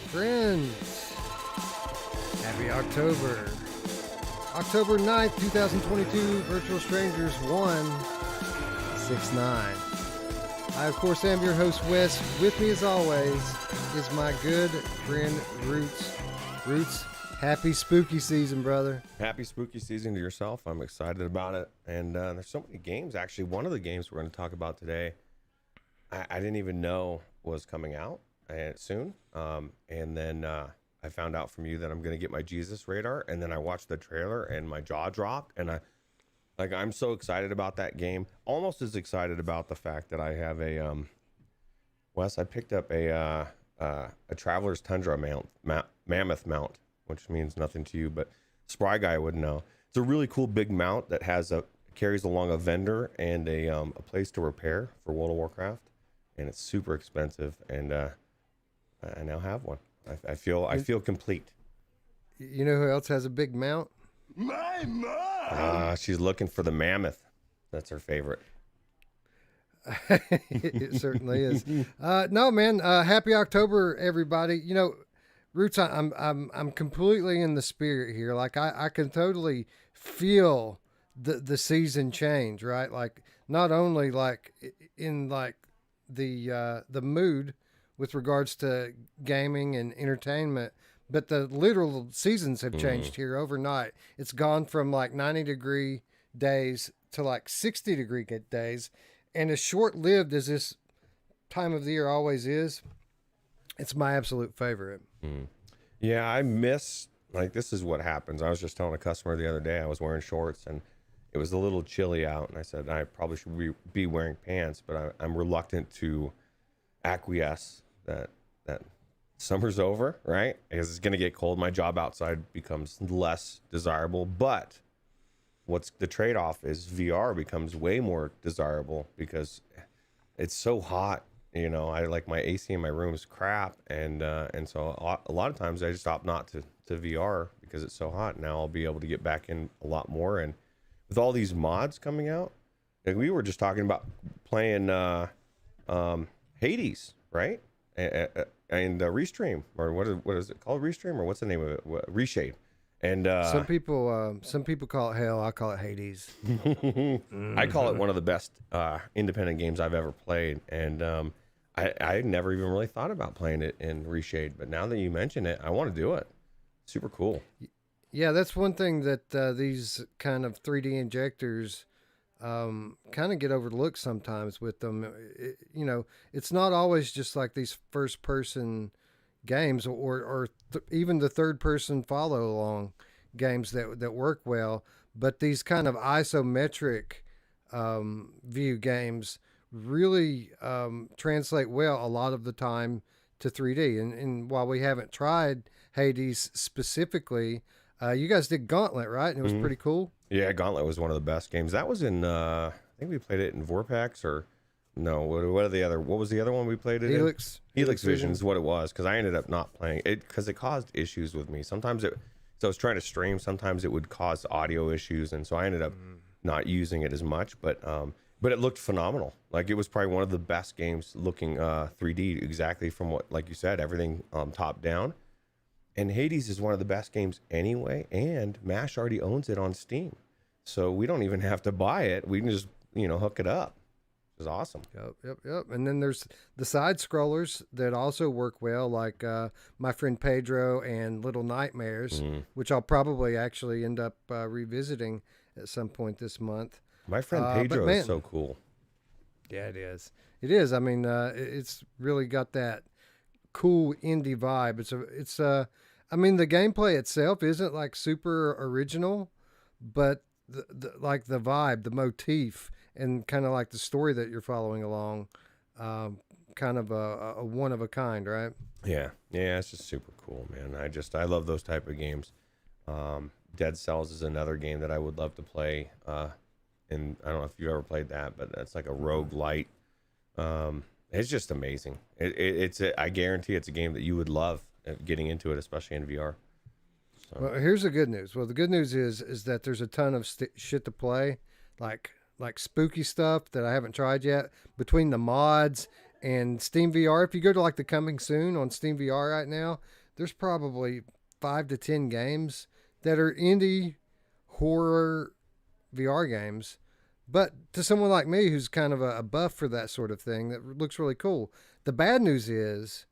Friends, happy October. October 9th, 2022, Virtual Strangers 169. I, of course, am your host, Wes. With me, as always, is my good friend, Ruuts. Ruuts, happy spooky season, brother. Happy spooky season to yourself. I'm excited about it. And there's so many games. Actually, one of the games we're going to talk about today, I didn't even know was coming out soon. And then I found out from you that I'm going to get my Jesus radar. And then I watched the trailer and my jaw dropped. And I'm so excited about that game. Almost as excited about the fact that I have a, Wes, I picked up a Traveler's Tundra mammoth mount, which means nothing to you, but Spry Guy would know. It's a really cool big mount that carries along a vendor and a place to repair for World of Warcraft. And it's super expensive. And I now have one. I feel complete. You know who else has a big mount? My mom! She's looking for the mammoth. That's her favorite. It certainly is. No, man. Happy October, everybody. You know, Ruuts, I'm completely in the spirit here. Like I can totally feel the season change, right? Like not only like in like the mood with regards to gaming and entertainment, but the literal seasons have changed here overnight. It's gone from like 90-degree days to like 60-degree days. And as short-lived as this time of the year always is, it's my absolute favorite. Yeah, I miss, like, this is what happens. I was just telling a customer the other day, I was wearing shorts and it was a little chilly out. And I said, I probably should be wearing pants, but I'm reluctant to acquiesce that summer's over, right? Because it's going to get cold. My job outside becomes less desirable. But what's the trade-off is VR becomes way more desirable because it's so hot. You know, I like my AC in my room is crap. And so a lot of times I just opt not to VR because it's so hot. Now I'll be able to get back in a lot more. And with all these mods coming out, like we were just talking about playing Hades, right? And Restream, or what is it called? Restream, or what's the name of it? Reshade. And some people call it hell. I call it Hades. I call it one of the best independent games I've ever played. And I never even really thought about playing it in Reshade, but now that you mention it, I want to do it. Super cool. Yeah, that's one thing that these kind of 3D injectors kind of get overlooked sometimes with them. You know, it's not always just like these first-person games or even the third-person follow-along games that work well, but these kind of isometric view games really translate well a lot of the time to 3D. And while we haven't tried Hades specifically, you guys did Gauntlet, right? And it was pretty cool. Yeah, Gauntlet was one of the best games. That was in, I think we played it in Vorpax or no, what was the other one we played it Helix. in? Helix Vision is what it was, because I ended up not playing it because it caused issues with me. Sometimes so I was trying to stream, sometimes it would cause audio issues, and so I ended up not using it as much, but it looked phenomenal. Like it was probably one of the best games looking 3D, exactly from what, like you said, everything top down. And Hades is one of the best games anyway, and MASH already owns it on Steam. So we don't even have to buy it. We can just, hook it up. Which is awesome. Yep. And then there's the side scrollers that also work well, like My Friend Pedro and Little Nightmares, which I'll probably actually end up revisiting at some point this month. My Friend Pedro is so cool. Yeah, it is. It is. I mean, it's really got that cool indie vibe. I mean, the gameplay itself isn't like super original, but the vibe, the motif, and kind of like the story that you're following along, kind of a one of a kind, right? Yeah, it's just super cool, man. I love those type of games. Dead Cells is another game that I would love to play. And I don't know if you've ever played that, but that's like a roguelite. It's just amazing. I guarantee it's a game that you would love getting into it, especially in VR. So. Well, here's the good news. Well, the good news is that there's a ton of shit to play, like spooky stuff that I haven't tried yet. Between the mods and Steam VR, if you go to like the Coming Soon on Steam VR right now, there's probably 5 to 10 games that are indie horror VR games. But to someone like me who's kind of a buff for that sort of thing, that looks really cool. The bad news is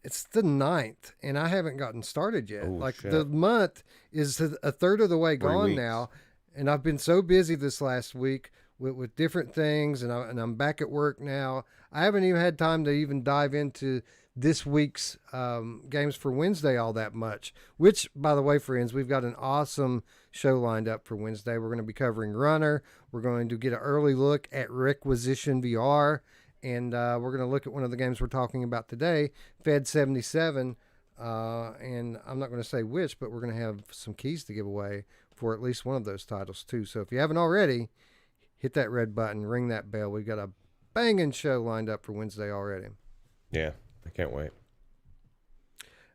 it's the 9th, and I haven't gotten started yet. Oh, shit. The month is a third of the way 3 gone weeks. now, and I've been so busy this last week with different things, and I'm back at work now. I haven't even had time to even dive into this week's games for Wednesday all that much, which, by the way, friends, we've got an awesome show lined up for Wednesday. We're going to be covering Runner. We're going to get an early look at Requisition VR, and we're going to look at one of the games we're talking about today, Fed 77, and I'm not going to say which, but we're going to have some keys to give away for at least one of those titles too. So if you haven't already, hit that red button, ring that bell. We've got a banging show lined up for Wednesday already. Yeah, I can't wait.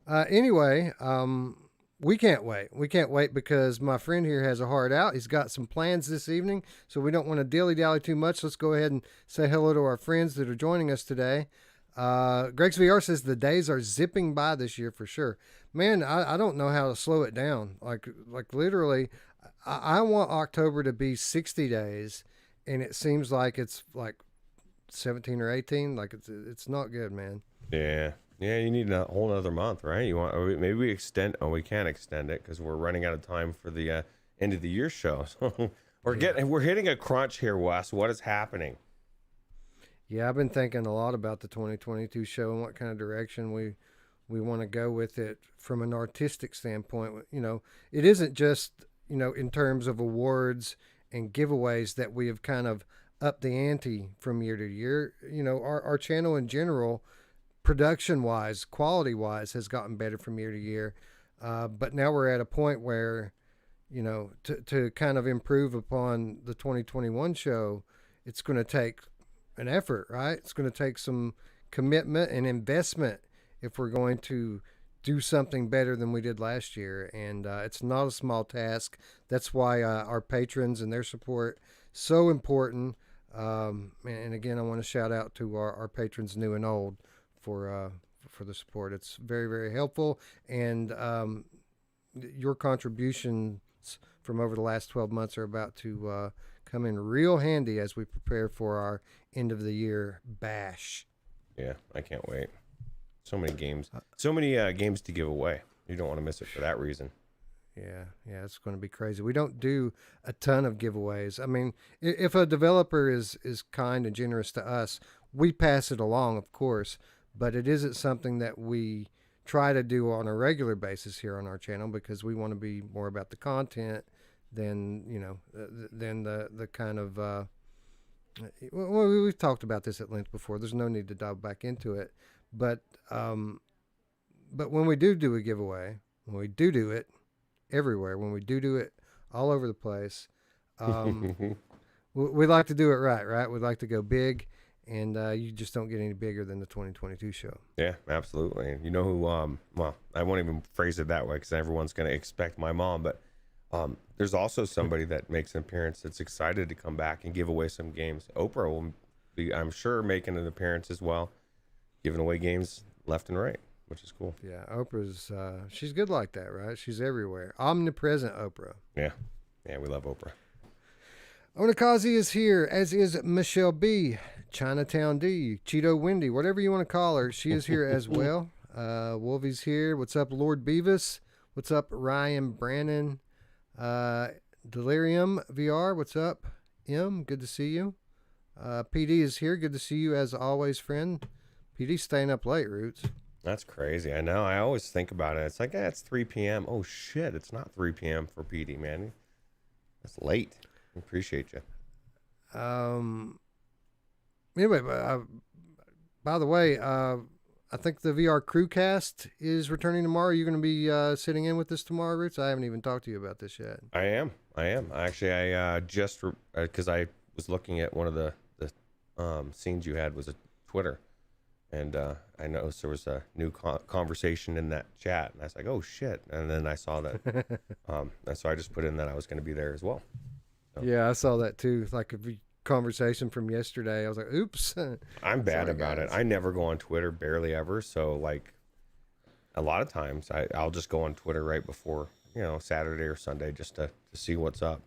Anyway, we can't wait. We can't wait because my friend here has a heart out. He's got some plans this evening, so we don't want to dilly-dally too much. Let's go ahead and say hello to our friends that are joining us today. Greg's VR says the days are zipping by this year for sure. Man, I don't know how to slow it down. Like literally, I want October to be 60 days, and it seems like it's like 17 or 18. Like it's not good, man. Yeah. Yeah, you need a whole other month, right? You want maybe we extend? Oh, we can't extend it because we're running out of time for the end of the year show. So we're hitting a crunch here, Wes. What is happening? Yeah, I've been thinking a lot about the 2022 show and what kind of direction we want to go with it from an artistic standpoint. You know, it isn't just, you know, in terms of awards and giveaways that we have kind of upped the ante from year to year. You know, our channel in general, production-wise, quality-wise, has gotten better from year to year. But now we're at a point where, you know, to kind of improve upon the 2021 show, it's going to take an effort, right? It's going to take some commitment and investment if we're going to do something better than we did last year. And it's not a small task. That's why our patrons and their support so important. And again, I want to shout out to our patrons, new and old, for the support. It's very, very helpful, and your contributions from over the last 12 months are about to come in real handy as we prepare for our end of the year bash. Yeah, I can't wait. So many games, games to give away. You don't want to miss it for that reason. Yeah, it's going to be crazy. We don't do a ton of giveaways. I mean, if a developer is kind and generous to us, we pass it along, of course. But it isn't something that we try to do on a regular basis here on our channel because we want to be more about the content than, you know, than the kind of, well, we've talked about this at length before. There's no need to dive back into it. But when we do a giveaway, when we do it everywhere, when we do it all over the place, we like to do it right? We'd like to go big. And you just don't get any bigger than the 2022 show. Yeah, absolutely. You know who, well, I won't even phrase it that way because everyone's going to expect my mom, but there's also somebody that makes an appearance that's excited to come back and give away some games. Oprah will be, I'm sure, making an appearance as well, giving away games left and right, which is cool. Yeah, Oprah's, she's good like that, right? She's everywhere. Omnipresent Oprah. Yeah, we love Oprah. Onikazi is here, as is Michelle B., Chinatown D, Cheeto Wendy, whatever you want to call her. She is here as well. Wolvie's here. What's up, Lord Beavis? What's up, Ryan Brannon? Delirium VR, what's up? M, good to see you. PD is here. Good to see you as always, friend. PD staying up late, Roots. That's crazy. I know. I always think about it. It's like, it's 3 p.m. Oh, shit. It's not 3 p.m. for PD, man. That's late. I appreciate you. Anyway, by the way, I think the VR Crewcast is returning tomorrow. You're going to be sitting in with us tomorrow, Roots? I haven't even talked to you about this yet. I am. Actually, I just, because I was looking at one of the scenes you had was a Twitter. And I noticed there was a new conversation in that chat. And I was like, oh, shit. And then I saw that. So I just put in that I was going to be there as well. So. Yeah, I saw that too. Like a conversation from yesterday. I was like, oops. I'm bad about it. I never go on Twitter, barely ever. So, like, a lot of times I'll just go on Twitter right before, Saturday or Sunday just to see what's up.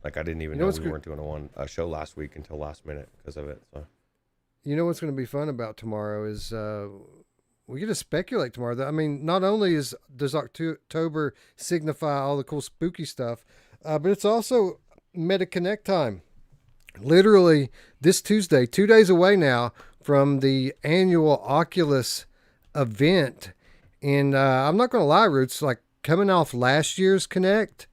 Like I didn't even know we weren't doing a show last week until last minute because of it. So, you know what's going to be fun about tomorrow is we get to speculate tomorrow. I mean, not only does October signify all the cool spooky stuff, but it's also MetaConnect time. Literally this Tuesday, 2 days away now from the annual Oculus event. And I'm not going to lie, Roots, like coming off last year's Connect,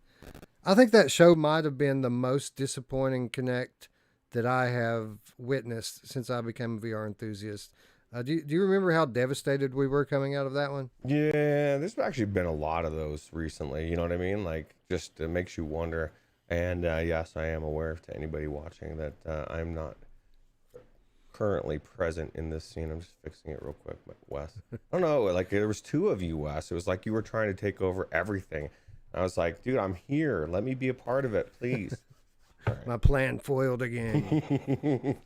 I think that show might have been the most disappointing Connect that I have witnessed since I became a VR enthusiast. Do you remember how devastated we were coming out of that one? Yeah, there's actually been a lot of those recently. You know what I mean? Like, just it makes you wonder. And yes, I am aware to anybody watching that I'm not currently present in this scene. I'm just fixing it real quick, Wes. I don't know. Like, there was two of you, Wes. It was like you were trying to take over everything. I was like, dude, I'm here. Let me be a part of it, please. Right. My plan foiled again.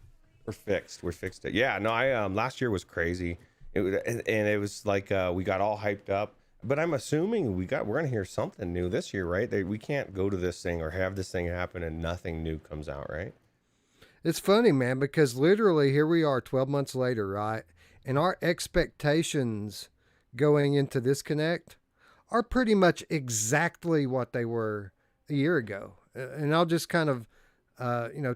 We fixed it. Yeah, no, I last year was crazy. It was like we got all hyped up. But I'm assuming we're gonna hear something new this year, right? We can't go to this thing or have this thing happen and nothing new comes out, right? It's funny, man, because literally here we are 12 months later, right? And our expectations going into this Connect are pretty much exactly what they were a year ago. And I'll just kind of,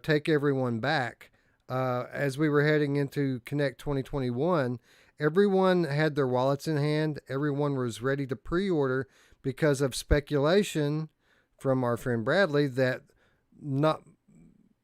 take everyone back. As we were heading into Connect 2021, everyone had their wallets in hand. Everyone was ready to pre-order because of speculation from our friend Bradley that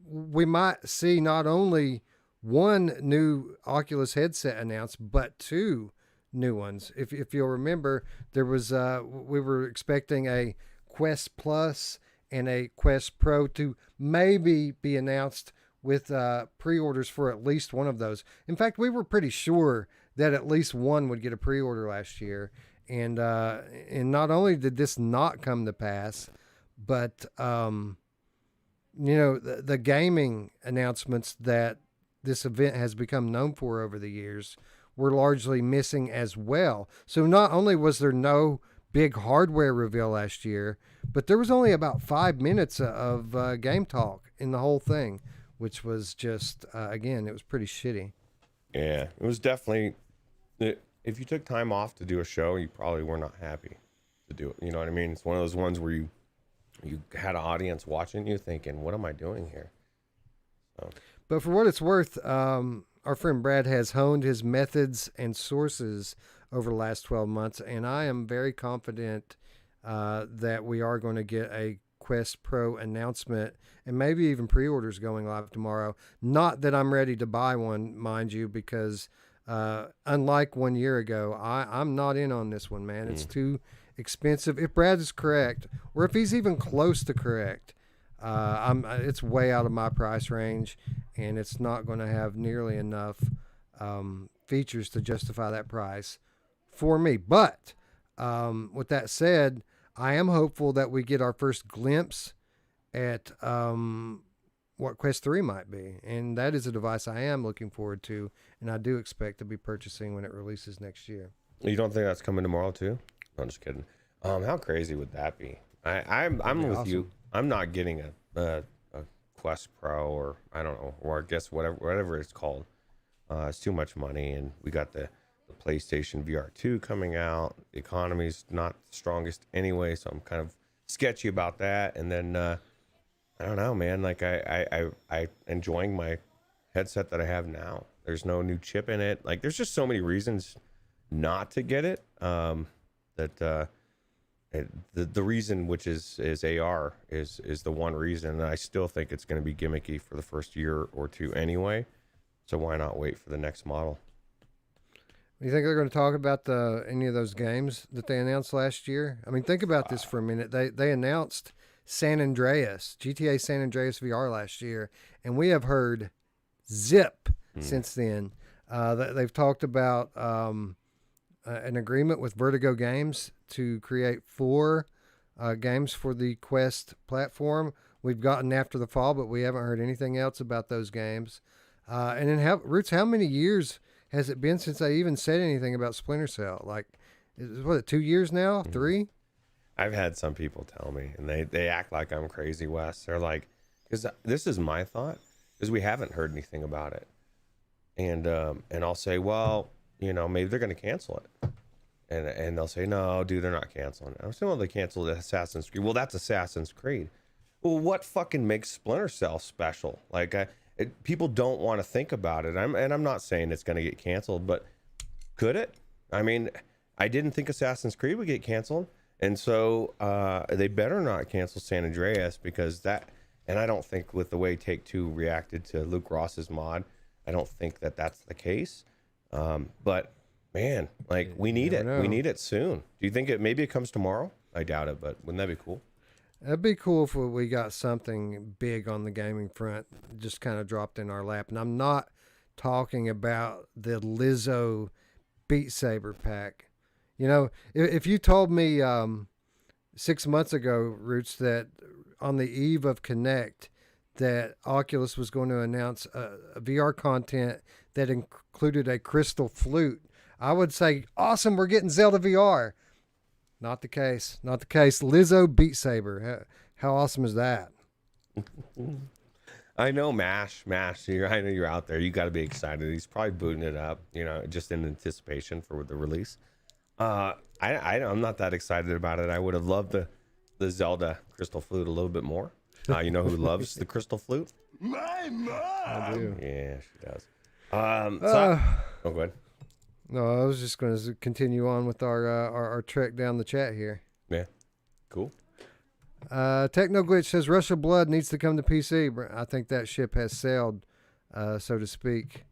we might see not only one new Oculus headset announced, but two new ones. If you'll remember, there was we were expecting a Quest Plus and a Quest Pro to maybe be announced with pre-orders for at least one of those. In fact, we were pretty sure that at least one would get a pre-order last year. And not only did this not come to pass, but, the gaming announcements that this event has become known for over the years were largely missing as well. So not only was there no big hardware reveal last year, but there was only about 5 minutes of game talk in the whole thing, which was just, again, it was pretty shitty. Yeah, it was definitely, if you took time off to do a show, you probably were not happy to do it. You know what I mean? It's one of those ones where you had an audience watching you thinking, what am I doing here? So. But for what it's worth, our friend Brad has honed his methods and sources over the last 12 months, and I am very confident that we are going to get a Quest Pro announcement and maybe even pre-orders going live tomorrow. Not that I'm ready to buy one, mind you, because unlike 1 year ago, I'm not in on this one, man. It's too expensive. If Brad is correct, or if he's even close to correct, it's way out of my price range, and it's not going to have nearly enough features to justify that price for me. But with that said, I am hopeful that we get our first glimpse at what Quest 3 might be. And that is a device I am looking forward to, and I do expect to be purchasing when it releases next year. You don't think that's coming tomorrow too? No, I'm just kidding. How crazy would that be? I'm with awesome. You. I'm not getting a Quest Pro, or I don't know, or I guess whatever it's called. It's too much money, and we got the PlayStation VR 2 coming out. The economy's not the strongest anyway, so I'm kind of sketchy about that. And then I don't know, man. Like I enjoying my headset that I have now. There's no new chip in it. Like there's just so many reasons not to get it. The reason, which is AR, is the one reason. And I still think it's going to be gimmicky for the first year or two anyway. So why not wait for the next model? Do you think they're going to talk about any of those games that they announced last year? I mean, think about this for a minute. They announced GTA San Andreas VR last year, and we have heard zip since then. They've talked about an agreement with Vertigo Games to create 4 games for the Quest platform. We've gotten After the Fall, but we haven't heard anything else about those games. And then, Roots, how many years has it been since I even said anything about Splinter Cell? Like, What, 2 years now? 3? I've had some people tell me, and they act like I'm crazy, Wes. They're like, because this is my thought, because we haven't heard anything about it, and I'll say, well, maybe they're going to cancel it, and they'll say, no, dude, they're not canceling it. I'm saying, well, they canceled Assassin's Creed. Well, that's Assassin's Creed. Well, what fucking makes Splinter Cell special? Like, people don't want to think about it. I'm not saying it's going to get canceled, but could it? I mean, I didn't think Assassin's Creed would get canceled. And so they better not cancel San Andreas, because that, and I don't think with the way Take-Two reacted to Luke Ross's mod, I don't think that that's the case. But man, like, we need it. We need it soon. Do you think maybe it comes tomorrow? I doubt it, but wouldn't that be cool? It'd be cool if we got something big on the gaming front just kind of dropped in our lap. And I'm not talking about the Lizzo Beat Saber pack. If you told me 6 months ago, Ruuts, that on the eve of Connect, that Oculus was going to announce a VR content that included a crystal flute, I would say, awesome, we're getting Zelda VR. Not the case. Not the case. Lizzo Beat Saber. How awesome is that? I know Mash. I know you're out there. You got to be excited. He's probably booting it up, just in anticipation for the release. I'm not that excited about it. I would have loved the Zelda crystal flute a little bit more. You know who loves the crystal flute? My mom. I do. Yeah, she does. Go ahead. No, I was just going to continue on with our trek down the chat here. Yeah, cool. Techno Glitch says Rush of Blood needs to come to PC. I think that ship has sailed, so to speak.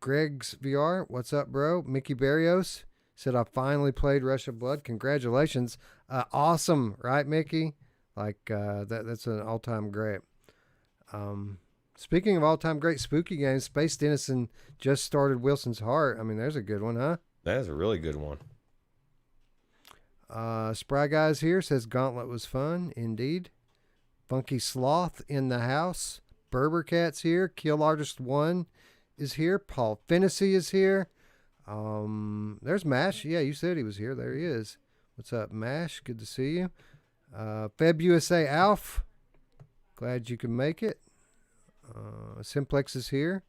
Greg's VR, what's up, bro? Mickey Barrios said, I finally played Rush of Blood. Congratulations. Awesome, right, Mickey? Like, that's an all-time great. Speaking of all-time great spooky games, Space Denizen just started Wilson's Heart. I mean, there's a good one, huh? That is a really good one. Spry Guys here says Gauntlet was fun, indeed. Funky Sloth in the house. Berber Cat's here. Kill Artist 1 is here. Paul Fennessy is here. There's Mash. Yeah, you said he was here. There he is. What's up, Mash? Good to see you. Feb USA Alf. Glad you can make it. Simplex is here.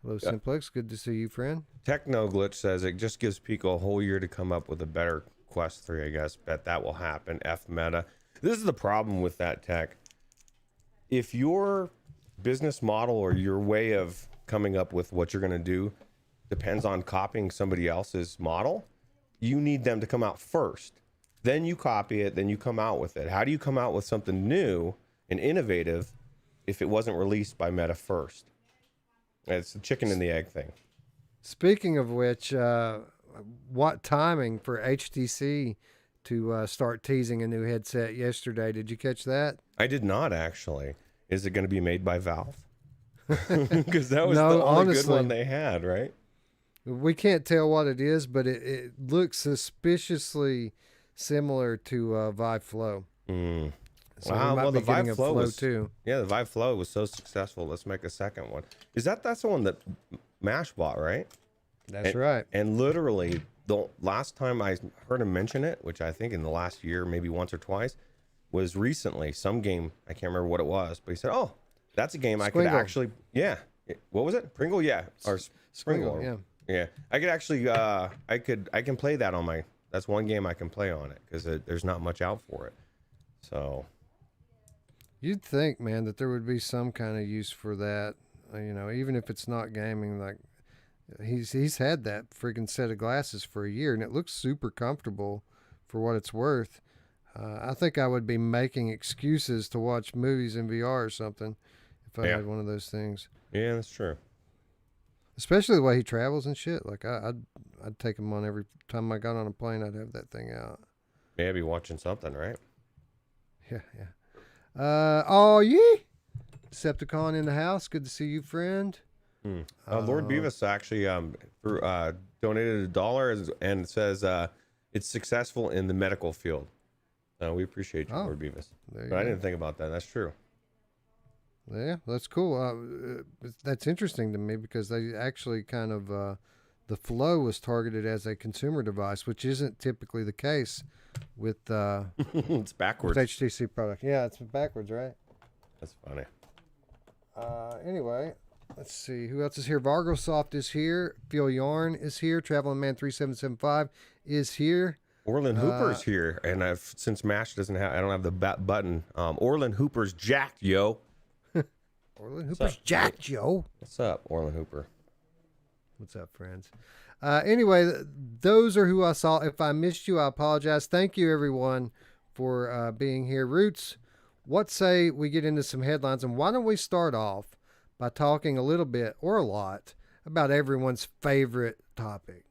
Hello, Simplex. Good to see you, friend. Techno Glitch says it just gives Pico a whole year to come up with a better Quest 3, I guess. Bet that will happen. F meta. This is the problem with that tech. If your business model or your way of coming up with what you're going to do depends on copying somebody else's model, you need them to come out first. Then you copy it, then you come out with it. How do you come out with something new and innovative if it wasn't released by Meta first? It's the chicken and the egg thing. Speaking of which, what timing for HTC to start teasing a new headset yesterday? Did you catch that? I did not, actually. Is it going to be made by Valve? Because that was No, the only honestly, good one they had, right? We can't tell what it is, but it looks suspiciously similar to Vive Flow. So Wow, well, the Vive Flow was too. Yeah, the Vive Flow was so successful. Let's make a second one. That's the one that Mash bought, right? That's right. And literally, the last time I heard him mention it, which I think in the last year, maybe once or twice, was recently. Some game, I can't remember what it was, but he said, "Oh, that's a game I could actually." Yeah, what was it? Pringle, yeah, or Springle, yeah. Yeah, I could actually, I can play that on my. That's one game I can play on it because there's not much out for it. So, you'd think, man, that there would be some kind of use for that. Even if it's not gaming, like he's had that freaking set of glasses for a year, and it looks super comfortable for what it's worth. I think I would be making excuses to watch movies in VR or something if I had one of those things. Yeah, that's true. Especially the way he travels and shit. Like I'd take him on every time I got on a plane. I'd have that thing out. Yeah, be watching something, right? Yeah. Oh yeah, Decepticon in the house. Good to see you, friend. Lord Beavis actually donated $1 and it says it's successful in the medical field. We appreciate you, Lord Beavis. But I didn't think about that. That's true. Yeah, that's cool. That's interesting to me because they actually kind of the Flow was targeted as a consumer device, which isn't typically the case with It's backwards. with HTC product. Yeah, it's backwards, right? That's funny. Anyway, let's see who else is here. Vargosoft is here. Phil Yarn is here. Traveling Man 3775 is here. Orland Hooper's here, and since Mash doesn't have, I don't have the button. Orland Hooper's jacked, yo. Orland Hooper's jacked, yo. What's up, Orland Hooper? What's up, friends? Anyway, those are who I saw. If I missed you, I apologize. Thank you, everyone, for being here. Roots, what say we get into some headlines, and why don't we start off by talking a little bit or a lot about everyone's favorite topic?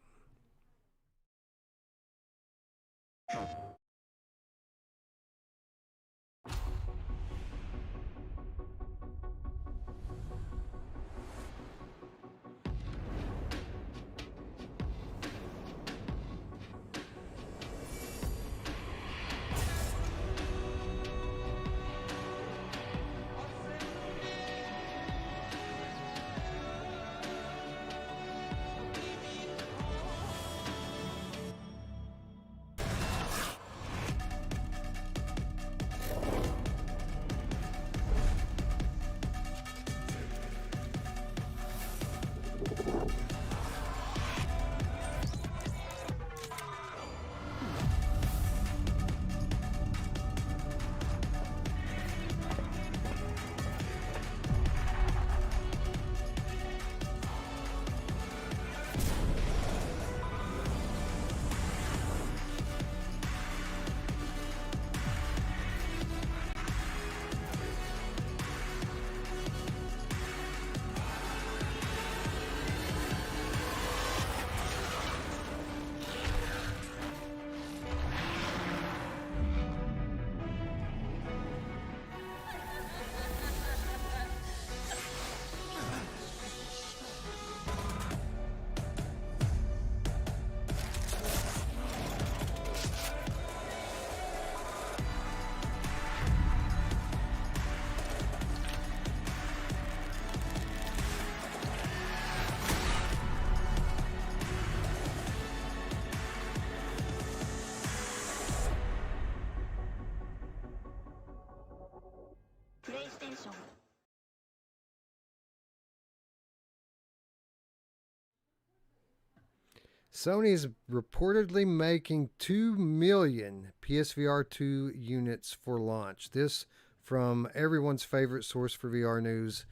Sony is reportedly making 2 million PSVR 2 units for launch. This from everyone's favorite source for VR news,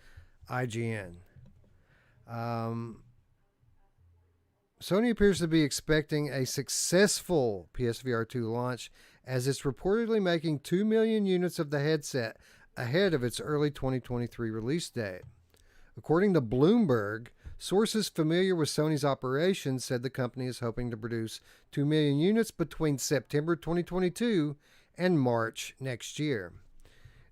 IGN. Sony appears to be expecting a successful PSVR 2 launch, as it's reportedly making 2 million units of the headset ahead of its early 2023 release date. According to Bloomberg, sources familiar with Sony's operations said the company is hoping to produce 2 million units between September 2022 and March next year.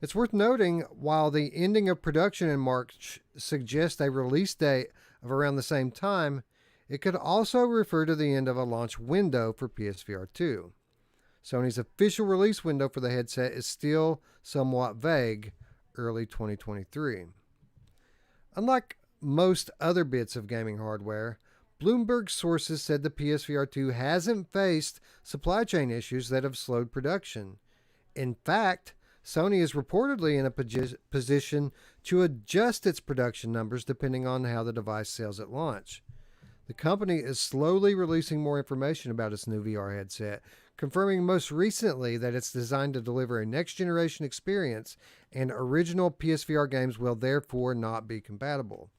It's worth noting, while the ending of production in March suggests a release date of around the same time, it could also refer to the end of a launch window for PSVR 2. Sony's official release window for the headset is still somewhat vague, early 2023. Unlike most other bits of gaming hardware, Bloomberg sources said the PSVR 2 hasn't faced supply chain issues that have slowed production. In fact, Sony is reportedly in a position to adjust its production numbers depending on how the device sells at launch. The company is slowly releasing more information about its new VR headset, confirming most recently that it's designed to deliver a next-generation experience and original PSVR games will therefore not be compatible.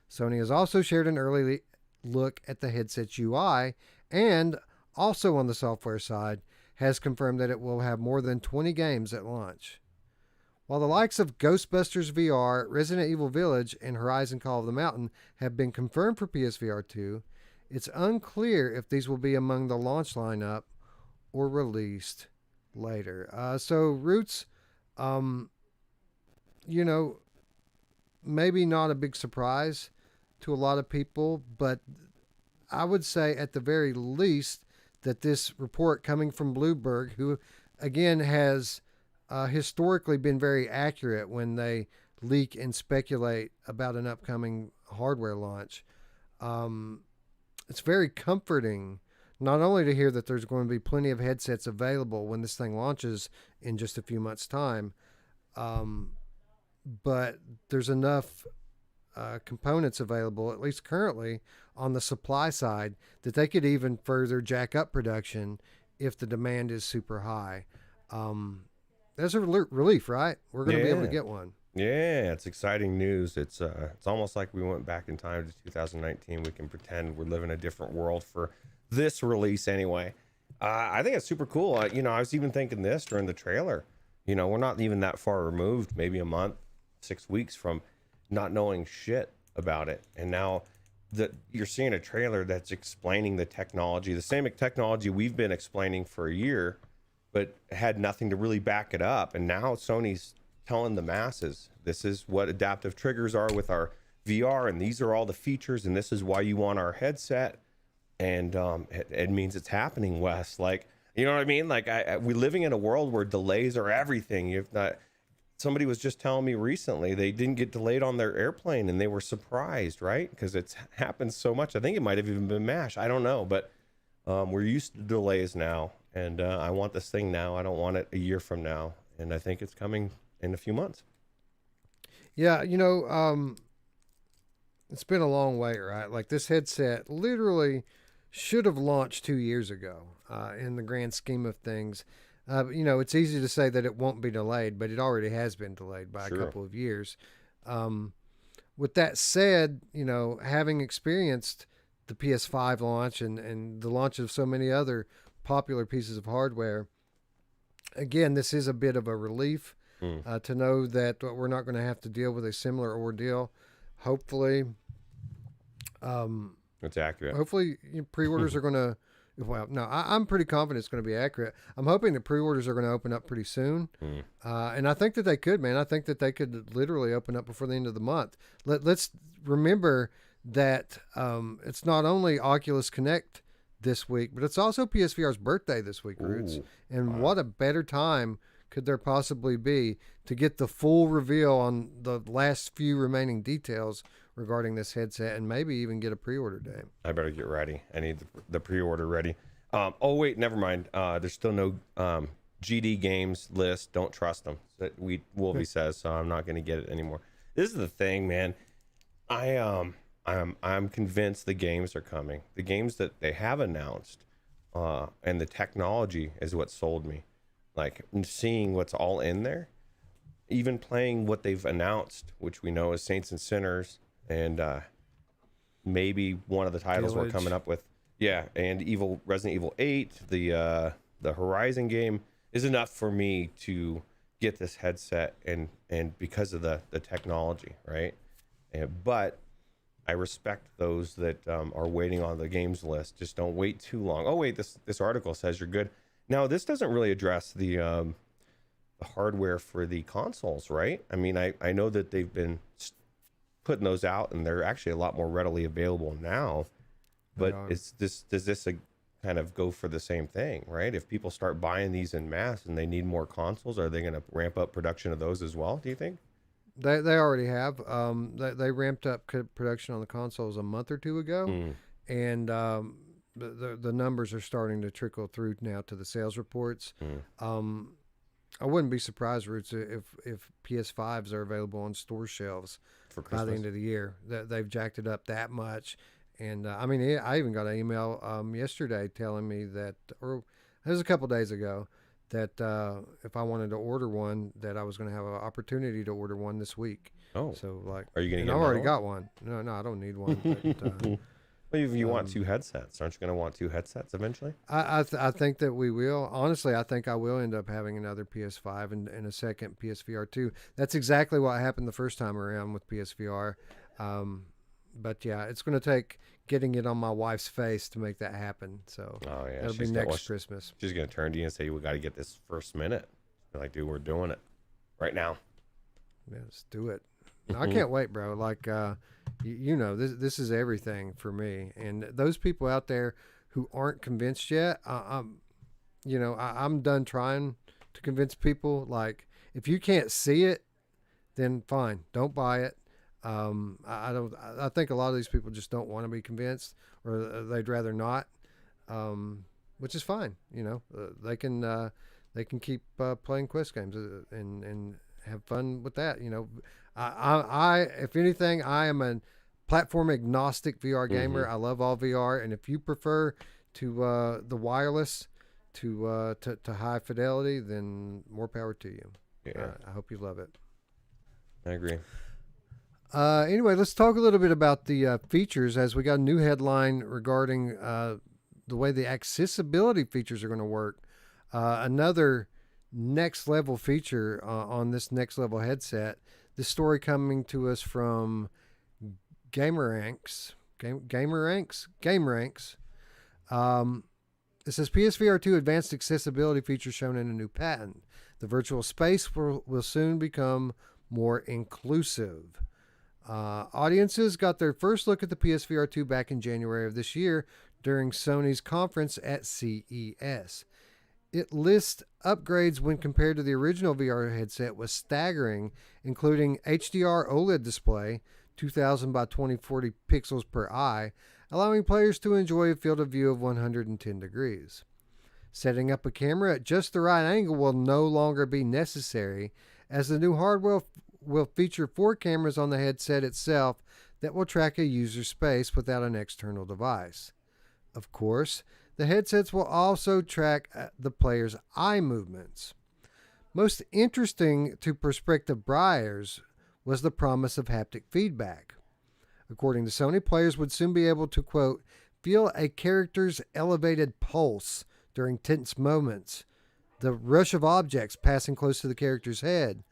Sony has also shared an early look at the headset's UI and, also on the software side, has confirmed that it will have more than 20 games at launch. While the likes of Ghostbusters VR, Resident Evil Village, and Horizon Call of the Mountain have been confirmed for PSVR 2, it's unclear if these will be among the launch lineup or released later. So Roots, maybe not a big surprise to a lot of people, but I would say at the very least that this report coming from Bloomberg, who again has historically been very accurate when they leak and speculate about an upcoming hardware launch, it's very comforting not only to hear that there's going to be plenty of headsets available when this thing launches in just a few months' time, but there's enough components available, at least currently, on the supply side that they could even further jack up production if the demand is super high. That's a relief, right? We're going to be able to get one. Yeah, it's exciting news. It's almost like we went back in time to 2019. We can pretend we're living a different world for this release anyway. I think it's super cool. I was even thinking this during the trailer. We're not even that far removed, maybe a month, 6 weeks from not knowing shit about it. And now that you're seeing a trailer that's explaining the technology, the same technology we've been explaining for a year, but had nothing to really back it up. And now Sony's telling the masses, this is what adaptive triggers are with our VR, and these are all the features, and this is why you want our headset. And it means it's happening, Wes. Like, you know what I mean? Like, we're living in a world where delays are everything. Somebody was just telling me recently they didn't get delayed on their airplane, and they were surprised, right? Because it's happened so much. I think it might have even been MASH. I don't know, but we're used to delays now, and I want this thing now. I don't want it a year from now, and I think it's coming in a few months. Yeah, it's been a long wait, right? Like, this headset literally should have launched 2 years ago in the grand scheme of things. It's easy to say that it won't be delayed, but it already has been delayed by a couple of years. With that said, having experienced the PS5 launch and the launch of so many other popular pieces of hardware, again, this is a bit of a relief to know that we're not going to have to deal with a similar ordeal. Hopefully, it's accurate. Hopefully, pre-orders are going to. Well, no, I'm pretty confident it's going to be accurate. I'm hoping the pre-orders are going to open up pretty soon. And I think that they could, man. I think that they could literally open up before the end of the month. Let's remember that it's not only Oculus Connect this week, but it's also PSVR's birthday this week, Ruuts. And what a better time could there possibly be to get the full reveal on the last few remaining details regarding this headset, and maybe even get a pre-order day. I better get ready. I need the pre-order ready. Oh wait, never mind. There's still no GD games list. Don't trust them. Wolvie says so. I'm not going to get it anymore. This is the thing, man. I'm convinced the games are coming. The games that they have announced, and the technology is what sold me. Like, seeing what's all in there, even playing what they've announced, which we know is Saints and Sinners. And maybe one of the titles we're coming up with, and Resident Evil 8, the Horizon game is enough for me to get this headset, and because of the technology, right? But I respect those that are waiting on the games list. Just don't wait too long. Oh wait, this article says you're good. Now this doesn't really address the hardware for the consoles, right? I mean, I know that they've been putting those out, and they're actually a lot more readily available now. But does this kind of go for the same thing, right? If people start buying these in mass and they need more consoles, are they going to ramp up production of those as well, do you think? They already have. They ramped up production on the consoles a month or two ago, and the numbers are starting to trickle through now to the sales reports. I wouldn't be surprised, Ruuts, if PS5s are available on store shelves for Christmas by the end of the year. They've jacked it up that much. And I mean, I even got an email yesterday telling me that, or it was a couple days ago, that if I wanted to order one, that I was going to have an opportunity to order one this week. Oh, so like, are you going to get? I've already got one. No, I don't need one. But, well, if you want two headsets, aren't you going to want two headsets eventually? I think that we will. Honestly, I think I will end up having another PS5 and a second PSVR 2. That's exactly what happened the first time around with PSVR. But yeah, it's going to take getting it on my wife's face to make that happen. So that'll be next Christmas. She's going to turn to you and say, we got to get this first minute. You're like, dude, we're doing it right now. Yeah, let's do it. I can't wait, bro. Like, this is everything for me. And those people out there who aren't convinced yet, I'm done trying to convince people. Like, if you can't see it, then fine, don't buy it. I don't. I think a lot of these people just don't want to be convinced, or they'd rather not, which is fine. They can keep playing Quest games and have fun with that. If anything, I am a platform agnostic VR gamer. I love all VR, and if you prefer to the wireless to high fidelity, then more power to you. Yeah. I hope you love it. I agree. Anyway, let's talk a little bit about the features, as we got a new headline regarding the way the accessibility features are going to work. Another next level feature on this next level headset. This story coming to us from GameRanks. It says PSVR 2 advanced accessibility feature shown in a new patent. The virtual space will soon become more inclusive. Audiences got their first look at the PSVR 2 back in January of this year during Sony's conference at CES. It lists upgrades when compared to the original VR headset was staggering, including HDR OLED display, 2000 by 2040 pixels per eye, allowing players to enjoy a field of view of 110 degrees. Setting up a camera at just the right angle will no longer be necessary, as the new hardware will feature 4 cameras on the headset itself that will track a user's space without an external device. Of course, the headsets will also track the player's eye movements. Most interesting to prospective buyers was the promise of haptic feedback. According to Sony, players would soon be able to, quote, feel a character's elevated pulse during tense moments, the rush of objects passing close to the character's head,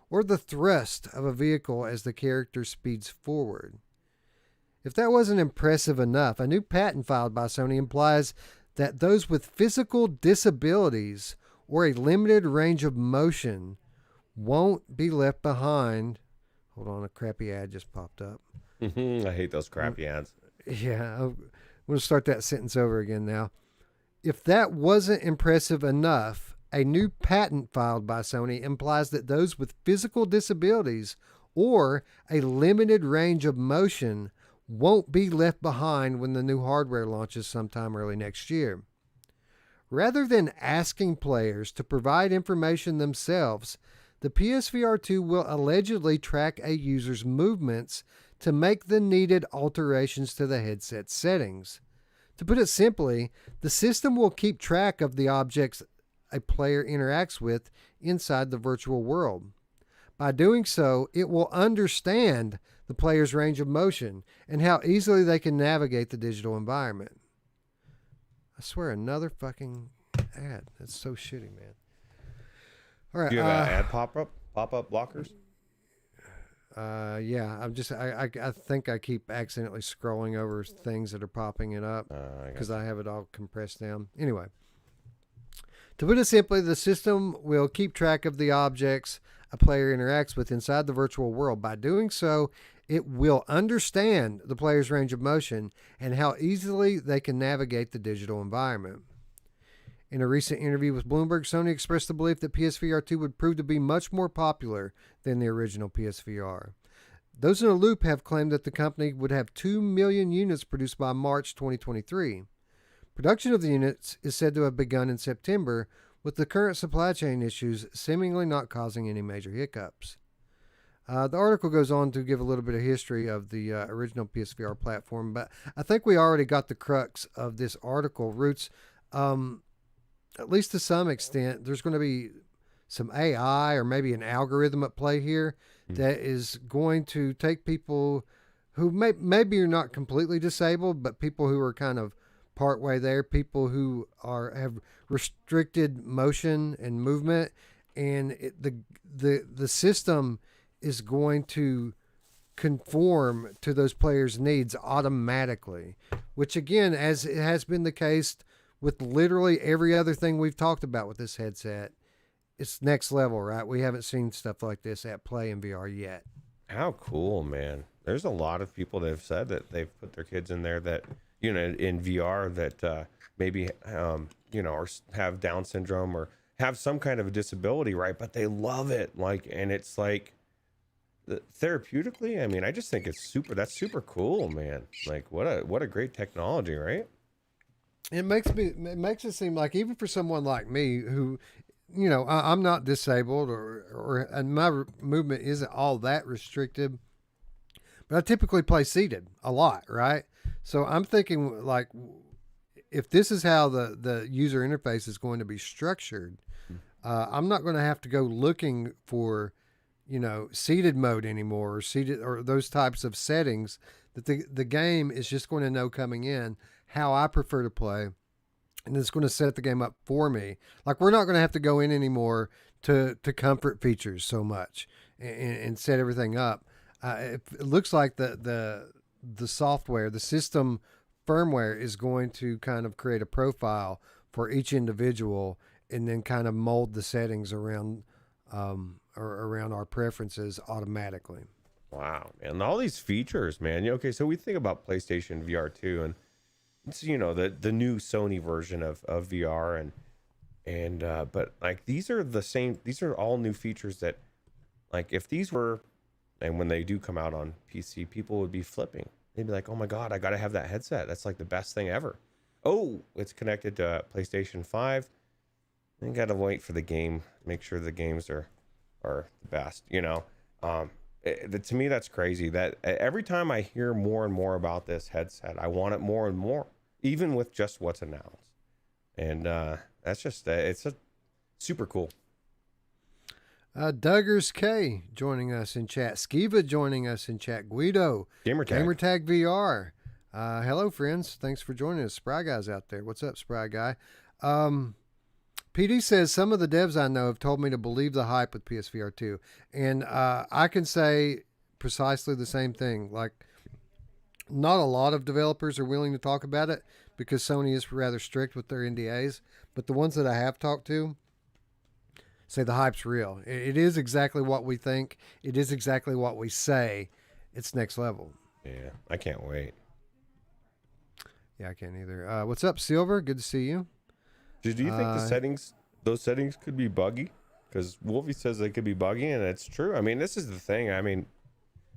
or the thrust of a vehicle as the character speeds forward. If that wasn't impressive enough, a new patent filed by Sony implies that those with physical disabilities or a limited range of motion won't be left behind. Hold on, a crappy ad just popped up. I hate those crappy ads. Yeah, I'm going to start that sentence over again now. If that wasn't impressive enough, a new patent filed by Sony implies that those with physical disabilities or a limited range of motion won't be left behind when the new hardware launches sometime early next year. Rather than asking players to provide information themselves, the PSVR 2 will allegedly track a user's movements to make the needed alterations to the headset settings. To put it simply, the system will keep track of the objects a player interacts with inside the virtual world. By doing so, it will understand the player's range of motion and how easily they can navigate the digital environment. I swear, another fucking ad. That's so shitty, man. All right. Do you have ad pop-up blockers? Yeah. I think I keep accidentally scrolling over things that are popping it up because I have it all compressed down. Anyway. To put it simply, the system will keep track of the objects a player interacts with inside the virtual world. By doing so, it will understand the player's range of motion and how easily they can navigate the digital environment. In a recent interview with Bloomberg, Sony expressed the belief that PSVR 2 would prove to be much more popular than the original PSVR. Those in the loop have claimed that the company would have 2 million units produced by March 2023. Production of the units is said to have begun in September, with the current supply chain issues seemingly not causing any major hiccups. The article goes on to give a little bit of history of the original PSVR platform, but I think we already got the crux of this article. Ruuts, at least to some extent, there's going to be some AI or maybe an algorithm at play here that is going to take people who maybe are not completely disabled, but people who are kind of partway there, people who have restricted motion and movement, and the system is going to conform to those players' needs automatically, which again, as it has been the case with literally every other thing we've talked about with this headset, it's next level, right? We haven't seen stuff like this at play in VR yet. How cool, man. There's a lot of people that have said that they've put their kids in there that, you know, in VR that maybe, you know, or have Down syndrome or have some kind of a disability, right? But they love it. Like, and it's like, therapeutically, I mean, I just think that's super cool, man. Like what a great technology, right? It makes it seem like, even for someone like me who, I'm not disabled, and my movement isn't all that restricted, but I typically play seated a lot, right? So I'm thinking, like, if this is how the user interface is going to be structured, I'm not going to have to go looking for, seated mode anymore, or seated, or those types of settings. That the game is just going to know coming in how I prefer to play, and it's going to set the game up for me. Like, we're not going to have to go in anymore to comfort features so much and set everything up. It looks like the software, the system firmware, is going to kind of create a profile for each individual, and then kind of mold the settings around or around our preferences automatically. Wow, man, all these features, man. Okay, so we think about PlayStation VR 2, and it's, the new Sony version of VR, and but like these are all new features that, like, if these were, and when they do come out on PC, people would be flipping. They'd be like, oh my God, I got to have that headset. That's like the best thing ever. Oh, it's connected to PlayStation 5. I got to wait for the game, make sure the games are the best, to me, that's crazy that every time I hear more and more about this headset, I want it more and more, even with just what's announced. And that's just, it's a super cool. Duggars K joining us in chat. Skiva joining us in chat. Guido. Gamertag VR. Hello, friends. Thanks for joining us. Spry Guy's out there. What's up, Spry Guy? PD says, some of the devs I know have told me to believe the hype with PSVR 2. And I can say precisely the same thing. Like, not a lot of developers are willing to talk about it because Sony is rather strict with their NDAs. But the ones that I have talked to say the hype's real. It is exactly what we think. It is exactly what we say. It's next level. Yeah, I can't wait. Yeah, I can't either. What's up, Silver? Good to see you. Do you think those settings could be buggy? Because Wolfie says they could be buggy, and it's true. I mean, this is the thing. I mean,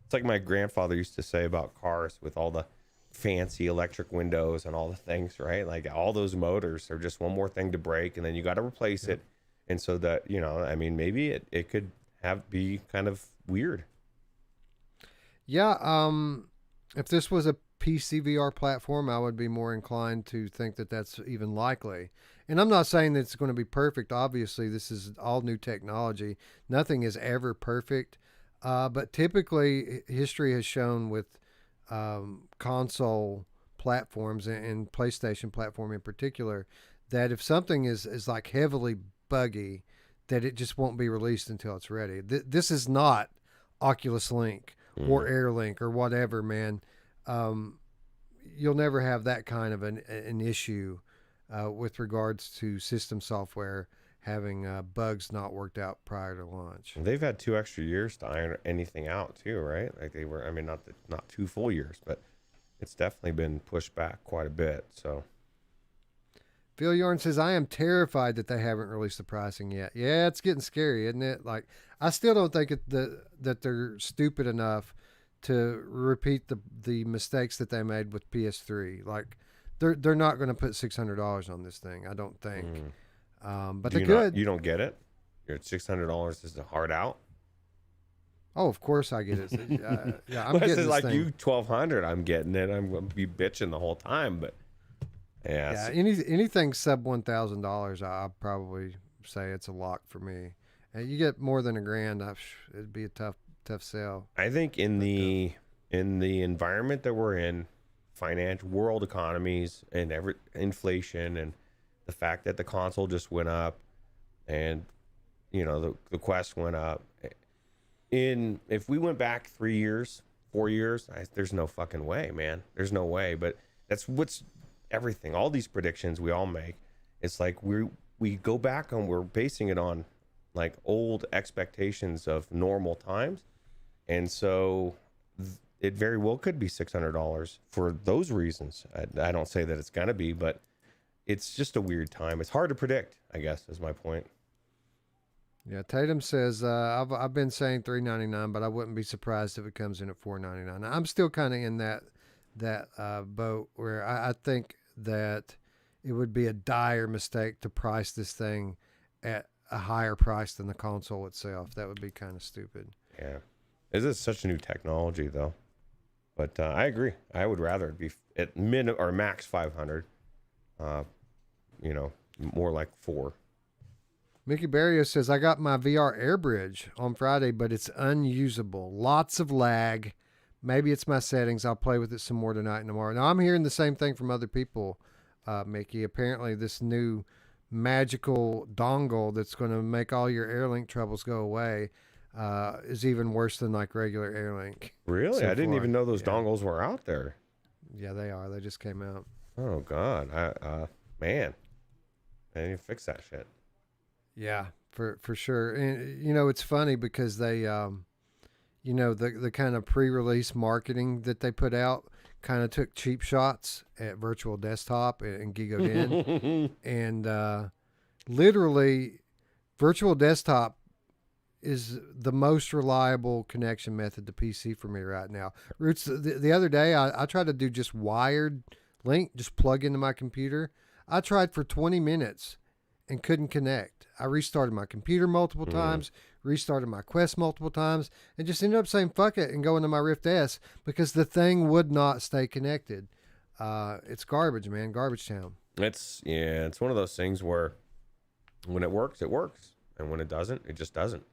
it's like my grandfather used to say about cars with all the fancy electric windows and all the things, right? Like, all those motors are just one more thing to break, and then you got to replace it. And so that, I mean, maybe it could be kind of weird. Yeah. If this was a PC VR platform, I would be more inclined to think that that's even likely. And I'm not saying that it's going to be perfect. Obviously, this is all new technology. Nothing is ever perfect. But typically, history has shown with console platforms and PlayStation platform in particular, that if something is like heavily buggy, that it just won't be released until it's ready. This is not Oculus Link or Air Link or whatever, man. You'll never have that kind of an issue with regards to system software having bugs not worked out prior to launch. They've had 2 extra years to iron anything out too, right? Like, they were, I mean, not 2 full years, but it's definitely been pushed back quite a bit. So Phil Yarn says, I am terrified that they haven't released the pricing yet. Yeah, it's getting scary, isn't it? Like, I still don't think that they're stupid enough to repeat the mistakes that they made with PS3. Like, they're not going to put $600 on this thing, I don't think. But they could. You don't get it? Your $600 is a hard out? Oh, of course I get it. Yeah, I'm getting this like thing. You $1,200, I'm getting it. I'm going to be bitching the whole time, but yeah. Anything sub $1,000, I'll probably say it's a lock for me. And you get more than $1,000, it'd be a tough sell. I think in the environment that we're in, world economies and inflation, and the fact that the console just went up, and the Quest went up. If we went back 3 years, 4 years, there's no fucking way, man. There's no way. But that's what's everything. All these predictions we all make, it's like we go back and we're basing it on like old expectations of normal times, and so it very well could be $600 for those reasons. I don't say that it's gonna be, but it's just a weird time. It's hard to predict, I guess, is my point. Yeah, Tatum says I've been saying $399, but I wouldn't be surprised if it comes in at $499. I'm still kind of in that boat where I think that it would be a dire mistake to price this thing at a higher price than the console itself. That would be kind of stupid. Yeah, this is such a new technology though. But I agree. I would rather it be at min or max 500. More like 4. Mickey Barrios says, I got my VR Airbridge on Friday, but it's unusable. Lots of lag. Maybe it's my settings. I'll play with it some more tonight and tomorrow. Now, I'm hearing the same thing from other people, Mickey. Apparently, this new magical dongle that's going to make all your Airlink troubles go away is even worse than like regular Airlink. Really? So I didn't far. even know those Yeah. dongles were out there. Yeah, they are. They just came out. Oh, God. Man. I need to fix that shit. Yeah, for sure. And it's funny because they, the kind of pre-release marketing that they put out kind of took cheap shots at Virtual Desktop and Gigoed In, and literally, Virtual Desktop is the most reliable connection method to PC for me right now. Roots, the other day I tried to do just wired link, just plug into my computer. I tried for 20 minutes and couldn't connect. I restarted my computer multiple times, restarted my Quest multiple times, and just ended up saying fuck it and going to my Rift S because the thing would not stay connected. It's garbage, man. Garbage town. It's one of those things where when it works, and when it doesn't, it just doesn't.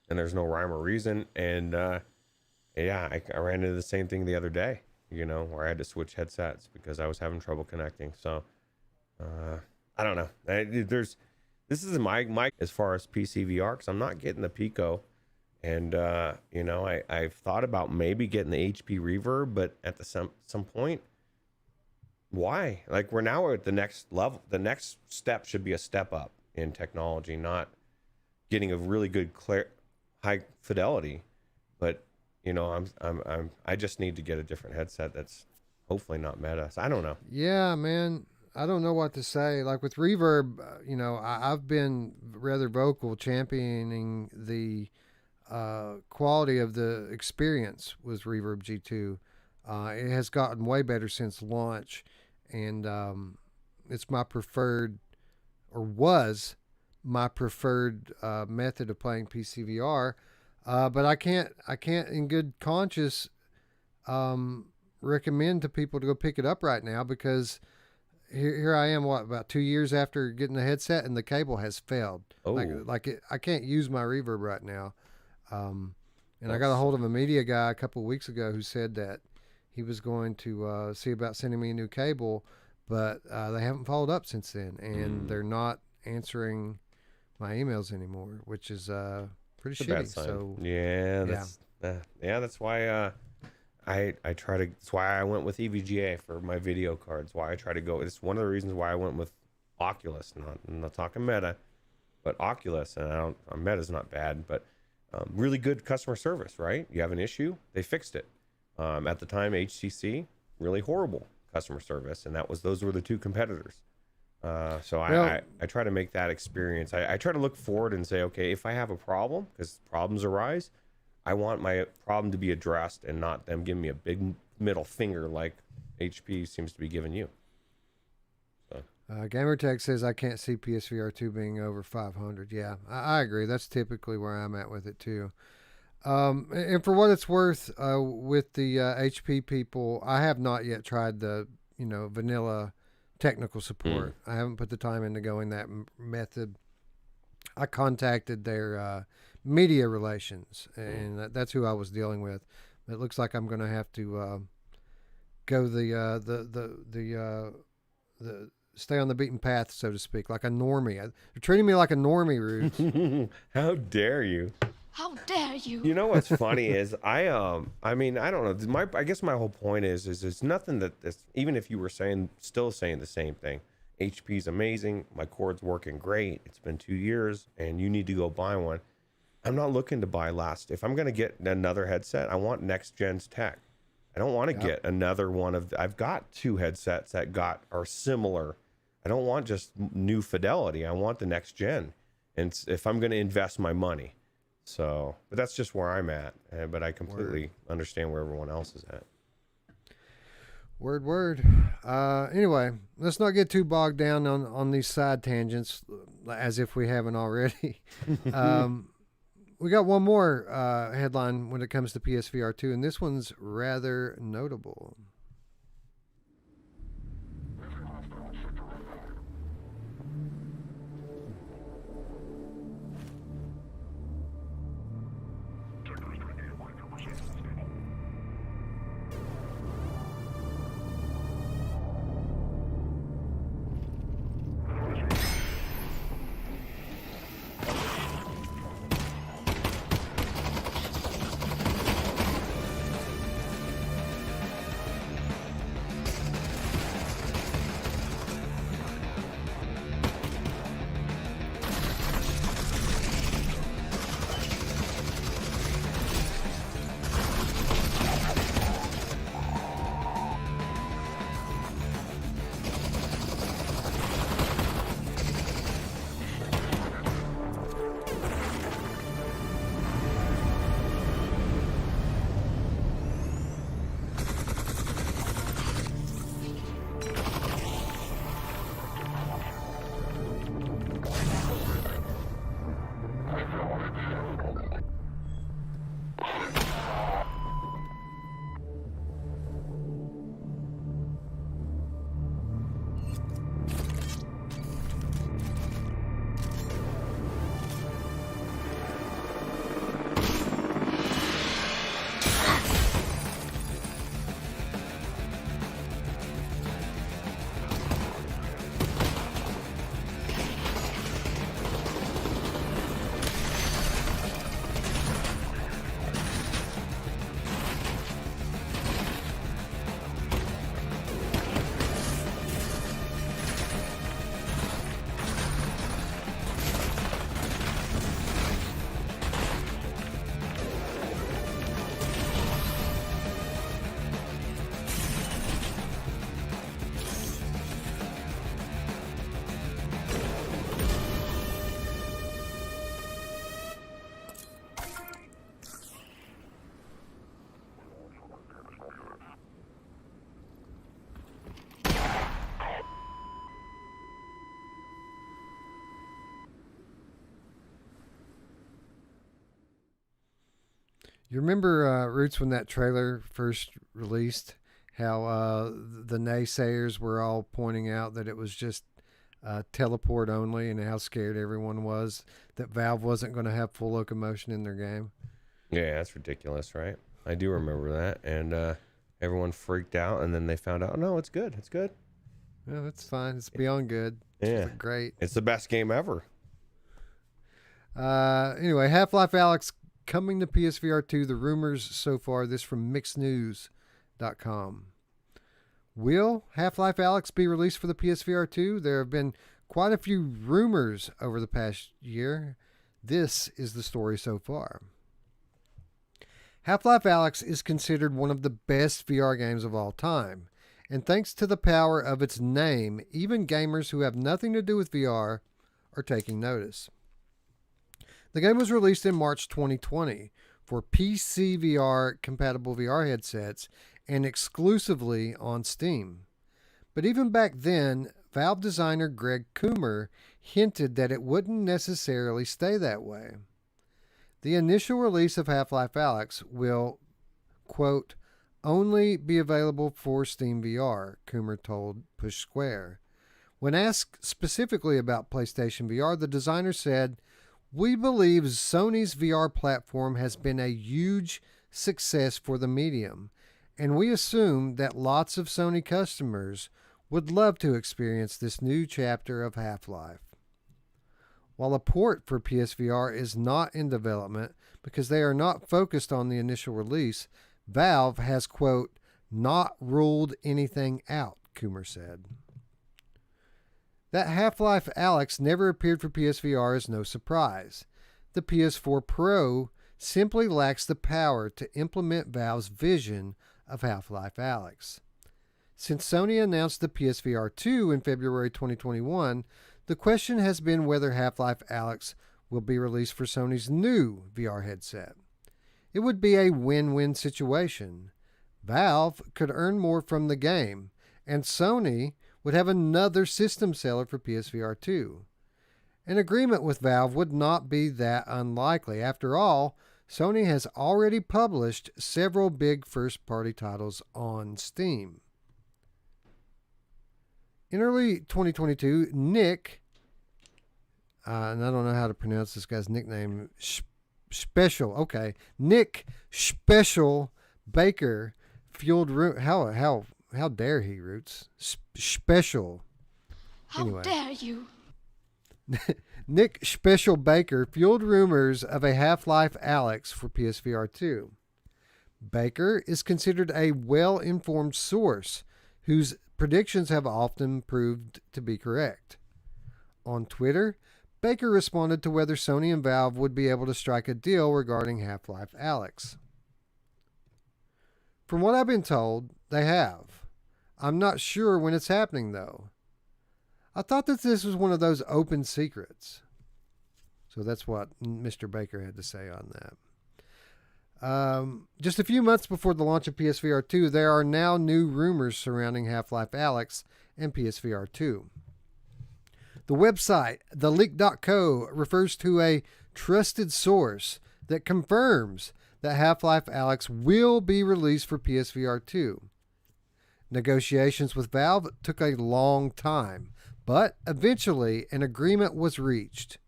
And there's no rhyme or reason. And I ran into the same thing the other day, where I had to switch headsets because I was having trouble connecting. So I don't know. This is my as far as PC VR, because I'm not getting the Pico, and I've thought about maybe getting the HP Reverb, but at some point, why? Like we're now at the next level. The next step should be a step up in technology, not getting a really good high fidelity. But I just need to get a different headset that's hopefully not Meta. So I don't know. Yeah, man. I don't know what to say. Like with Reverb, I've been rather vocal championing the quality of the experience with Reverb G2. It has gotten way better since launch, and it's my preferred, or was my preferred method of playing PCVR. But I can't in good conscience recommend to people to go pick it up right now because here I am, about 2 years after getting the headset, and the cable has failed. Oh. I can't use my Reverb right now. And I got a hold of a media guy a couple of weeks ago who said that he was going to see about sending me a new cable, but they haven't followed up since then, and they're not answering my emails anymore, which is pretty shitty. So that's why I try to. That's why I went with EVGA for my video cards. Why I try to go. It's one of the reasons why I went with Oculus. I'm not talking Meta, but Oculus. And Meta's not bad, but really good customer service. Right? You have an issue, they fixed it. At the time, HTC, really horrible customer service, and those were the two competitors. So I try to make that experience. I try to look forward and say, okay, if I have a problem, because problems arise, I want my problem to be addressed and not them giving me a big middle finger like HP seems to be giving you. So. Gamertech says I can't see PSVR 2 being over 500. Yeah, I agree. That's typically where I'm at with it too. And for what it's worth, with the HP people, I have not yet tried the vanilla technical support. I haven't put the time into going that method. I contacted their media relations, and that's who I was dealing with. It looks like I'm going to have to go the stay on the beaten path, so to speak, like a normie. They're treating me like a normie, Roots. How dare you? How dare you? You know what's funny is I don't know. I guess my whole point is it's nothing even if you were still saying the same thing. HP's amazing. My cord's working great. It's been 2 years, and you need to go buy one. I'm not looking to buy last. If I'm going to get another headset, I want next gen's tech. I don't want to get another one I've got 2 headsets that are similar. I don't want just new fidelity. I want the next gen. and if I'm going to invest my money. So, but that's just where I'm at. But I completely understand where everyone else is at. Word. Anyway, let's not get too bogged down on these side tangents, as if we haven't already. We got one more headline when it comes to PSVR 2, and this one's rather notable. You remember, Roots, when that trailer first released, how the naysayers were all pointing out that it was just teleport only, and how scared everyone was that Valve wasn't going to have full locomotion in their game? Yeah, that's ridiculous, right? I do remember that, and everyone freaked out, and then they found out, oh, no, it's good. It's good. Yeah, that's fine. It's beyond good. Yeah. It's great. It's the best game ever. Anyway, Half-Life Alyx coming to PSVR 2, the rumors so far, this from mixednews.com. Will Half-Life Alyx be released for the PSVR 2? There have been quite a few rumors over the past year. This is the story so far. Half-Life Alyx is considered one of the best VR games of all time, and thanks to the power of its name, even gamers who have nothing to do with VR are taking notice. The game was released in March 2020 for PC VR compatible VR headsets and exclusively on Steam. But even back then, Valve designer Greg Coomer hinted that it wouldn't necessarily stay that way. The initial release of Half-Life Alyx will, quote, only be available for Steam VR, Coomer told Push Square. When asked specifically about PlayStation VR, the designer said, "We believe Sony's VR platform has been a huge success for the medium, and we assume that lots of Sony customers would love to experience this new chapter of Half-Life." While a port for PSVR is not in development because they are not focused on the initial release, Valve has, quote, not ruled anything out, Coomer said. That Half-Life Alyx never appeared for PSVR is no surprise. The PS4 Pro simply lacks the power to implement Valve's vision of Half-Life Alyx. Since Sony announced the PSVR 2 in February 2021, the question has been whether Half-Life Alyx will be released for Sony's new VR headset. It would be a win-win situation. Valve could earn more from the game, and Sony would have another system seller for PSVR 2. An agreement with Valve would not be that unlikely. After all, Sony has already published several big first-party titles on Steam. In early 2022, Nick, and I don't know how to pronounce this guy's nickname, Nick Special Baker fueled how dare he, Ruuts? Special. How dare you? Nick Special Baker fueled rumors of a Half-Life Alyx for PSVR 2. Baker is considered a well-informed source whose predictions have often proved to be correct. On Twitter, Baker responded to whether Sony and Valve would be able to strike a deal regarding Half-Life Alyx. From what I've been told, they have. I'm not sure when it's happening, though. I thought that this was one of those open secrets. So that's what Mr. Baker had to say on that. Just a few months before the launch of PSVR 2, there are now new rumors surrounding Half-Life Alyx and PSVR 2. The website, theleak.co, refers to a trusted source that confirms that Half-Life Alyx will be released for PSVR 2. Negotiations with Valve took a long time, but eventually an agreement was reached.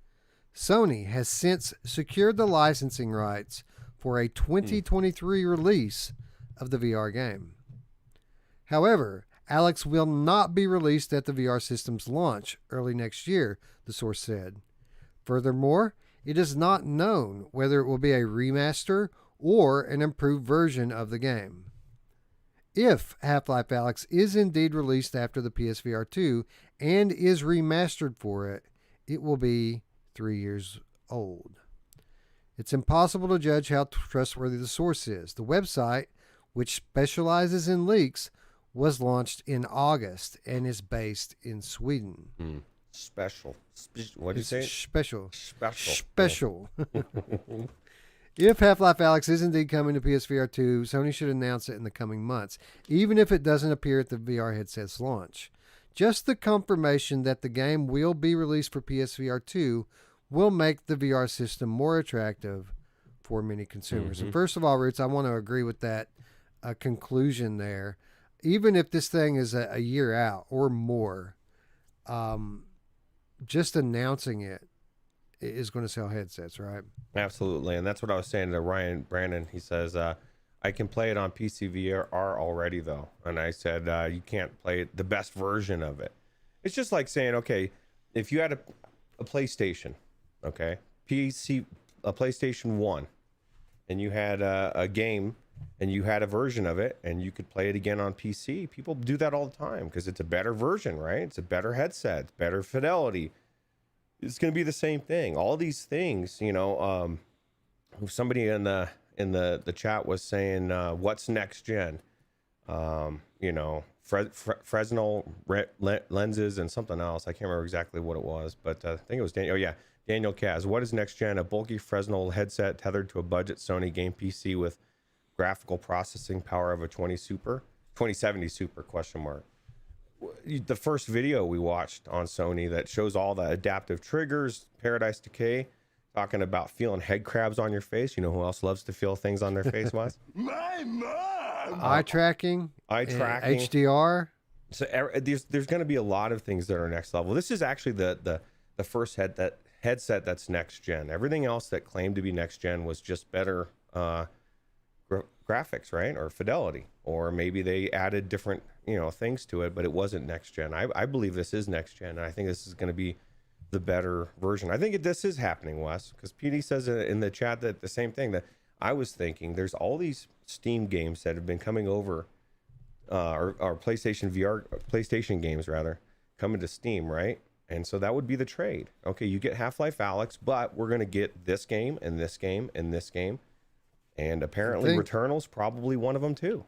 Sony has since secured the licensing rights for a 2023 release of the VR game. However, Alyx will not be released at the VR system's launch early next year, the source said. Furthermore, it is not known whether it will be a remaster or an improved version of the game. If Half-Life Alyx is indeed released after the PSVR 2 and is remastered for it, it will be 3 years old. It's impossible to judge how trustworthy the source is. The website, which specializes in leaks, was launched in August and is based in Sweden. Special. What do you say? Special. Special. If Half-Life Alyx is indeed coming to PSVR 2, Sony should announce it in the coming months, even if it doesn't appear at the VR headset's launch. Just the confirmation that the game will be released for PSVR 2 will make the VR system more attractive for many consumers. And first of all, Ruuts, I want to agree with that conclusion there. Even if this thing is a year out or more, just announcing it is going to sell headsets, right? Absolutely. And that's what I was saying to Ryan Brandon. He says, I can play it on PSVR already, though. And I said, you can't play the best version of it. It's just like saying, okay, if you had a PlayStation, okay, a PlayStation 1, and you had a game and you had a version of it and you could play it again on PC, people do that all the time because it's a better version, right? It's a better headset, better fidelity. It's going to be the same thing. All these things, you know, somebody in the chat was saying, what's next gen? You know, Fresnel lenses and something else. I can't remember exactly what it was, but I think it was Daniel. Oh yeah, Daniel Kaz. What is next gen? A bulky Fresnel headset tethered to a budget Sony game PC with graphical processing power of a 2070 Super question mark. The first video we watched on Sony that shows all the adaptive triggers, Paradise Decay, talking about feeling head crabs on your face. You know who else loves to feel things on their face, Wes? My mom! Eye tracking, HDR. So there's going to be a lot of things that are next level. This is actually the first headset that's next gen. Everything else that claimed to be next gen was just better graphics, right? Or fidelity, or maybe they added different, things to it, but it wasn't next gen. I believe this is next gen, and I think this is going to be the better version. I think this is happening, Wes, because PD says in the chat that the same thing that I was thinking. There's all these Steam games that have been coming over, or PlayStation VR, PlayStation games rather, coming to Steam, right? And so that would be the trade. Okay, you get Half-Life Alyx, but we're going to get this game and this game and this game. And apparently Returnal's probably one of them too.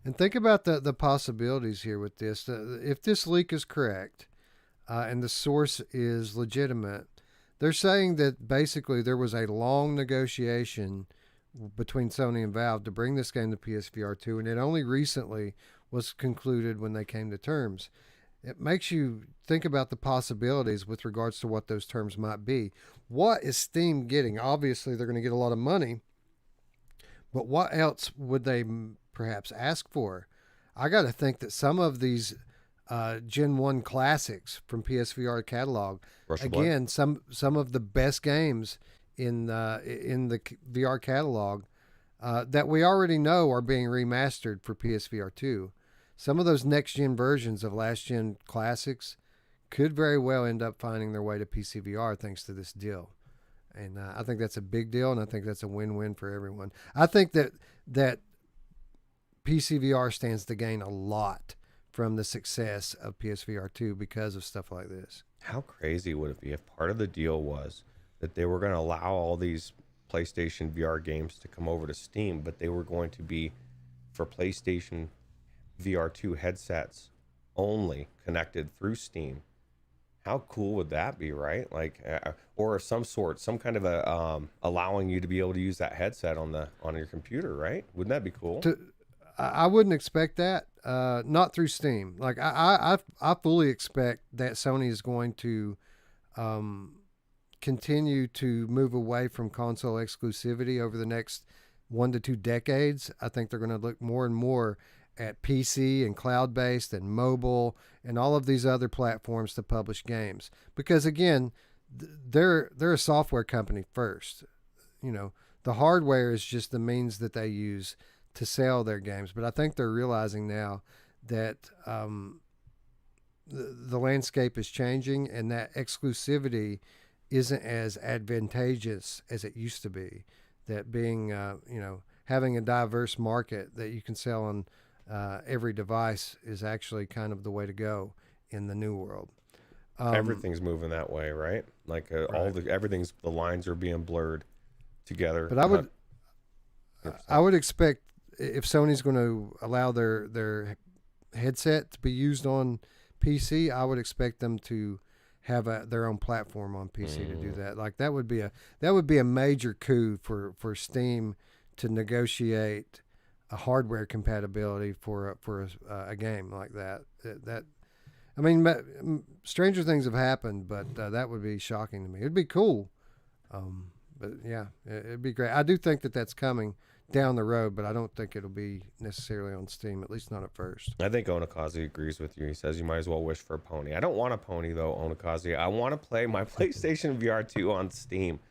And think about the possibilities here with this. If this leak is correct, and the source is legitimate. They're saying that basically there was a long negotiation between Sony and Valve to bring this game to PSVR 2, and it only recently was concluded when they came to terms. It makes you think about the possibilities with regards to what those terms might be. What is Steam getting? Obviously, they're going to get a lot of money, but what else would they perhaps ask for? I got to think that some of these Gen 1 classics from PSVR catalog, again, some of the best games in the VR catalog that we already know are being remastered for PSVR 2. Some of those next-gen versions of last-gen classics could very well end up finding their way to PCVR thanks to this deal. And I think that's a big deal, and I think that's a win-win for everyone. I think that PCVR stands to gain a lot from the success of PSVR 2 because of stuff like this. How crazy would it be if part of the deal was that they were going to allow all these PlayStation VR games to come over to Steam, but they were going to be for PlayStation VR 2 headsets only connected through Steam? How cool would that be, right? Like, or some kind of a allowing you to be able to use that headset on your computer, right? Wouldn't that be cool? I wouldn't expect that. Not through Steam. Like I fully expect that Sony is going to continue to move away from console exclusivity over the next 1 to 2 decades. I think they're going to look more and more at PC and cloud-based and mobile and all of these other platforms to publish games. Because again, they're a software company first. You know, the hardware is just the means that they use to sell their games. But I think they're realizing now that the landscape is changing and that exclusivity isn't as advantageous as it used to be. That being, having a diverse market that you can sell on every device is actually kind of the way to go in the new world. Everything's moving that way, right? Like right. The lines are being blurred together. But I would expect if Sony's going to allow their headset to be used on PC, I would expect them to have their own platform on PC to do that. Like that would be a major coup for Steam to negotiate a hardware compatibility for a game like that. I mean, stranger things have happened, but that would be shocking to me. It'd be cool, but yeah, it'd be great. I do think that that's coming down the road, but I don't think it'll be necessarily on Steam, at least not at first. I think Onakazi agrees with you. He says you might as well wish for a pony. I don't want a pony though, Onakazi. I want to play my PlayStation VR 2 on Steam.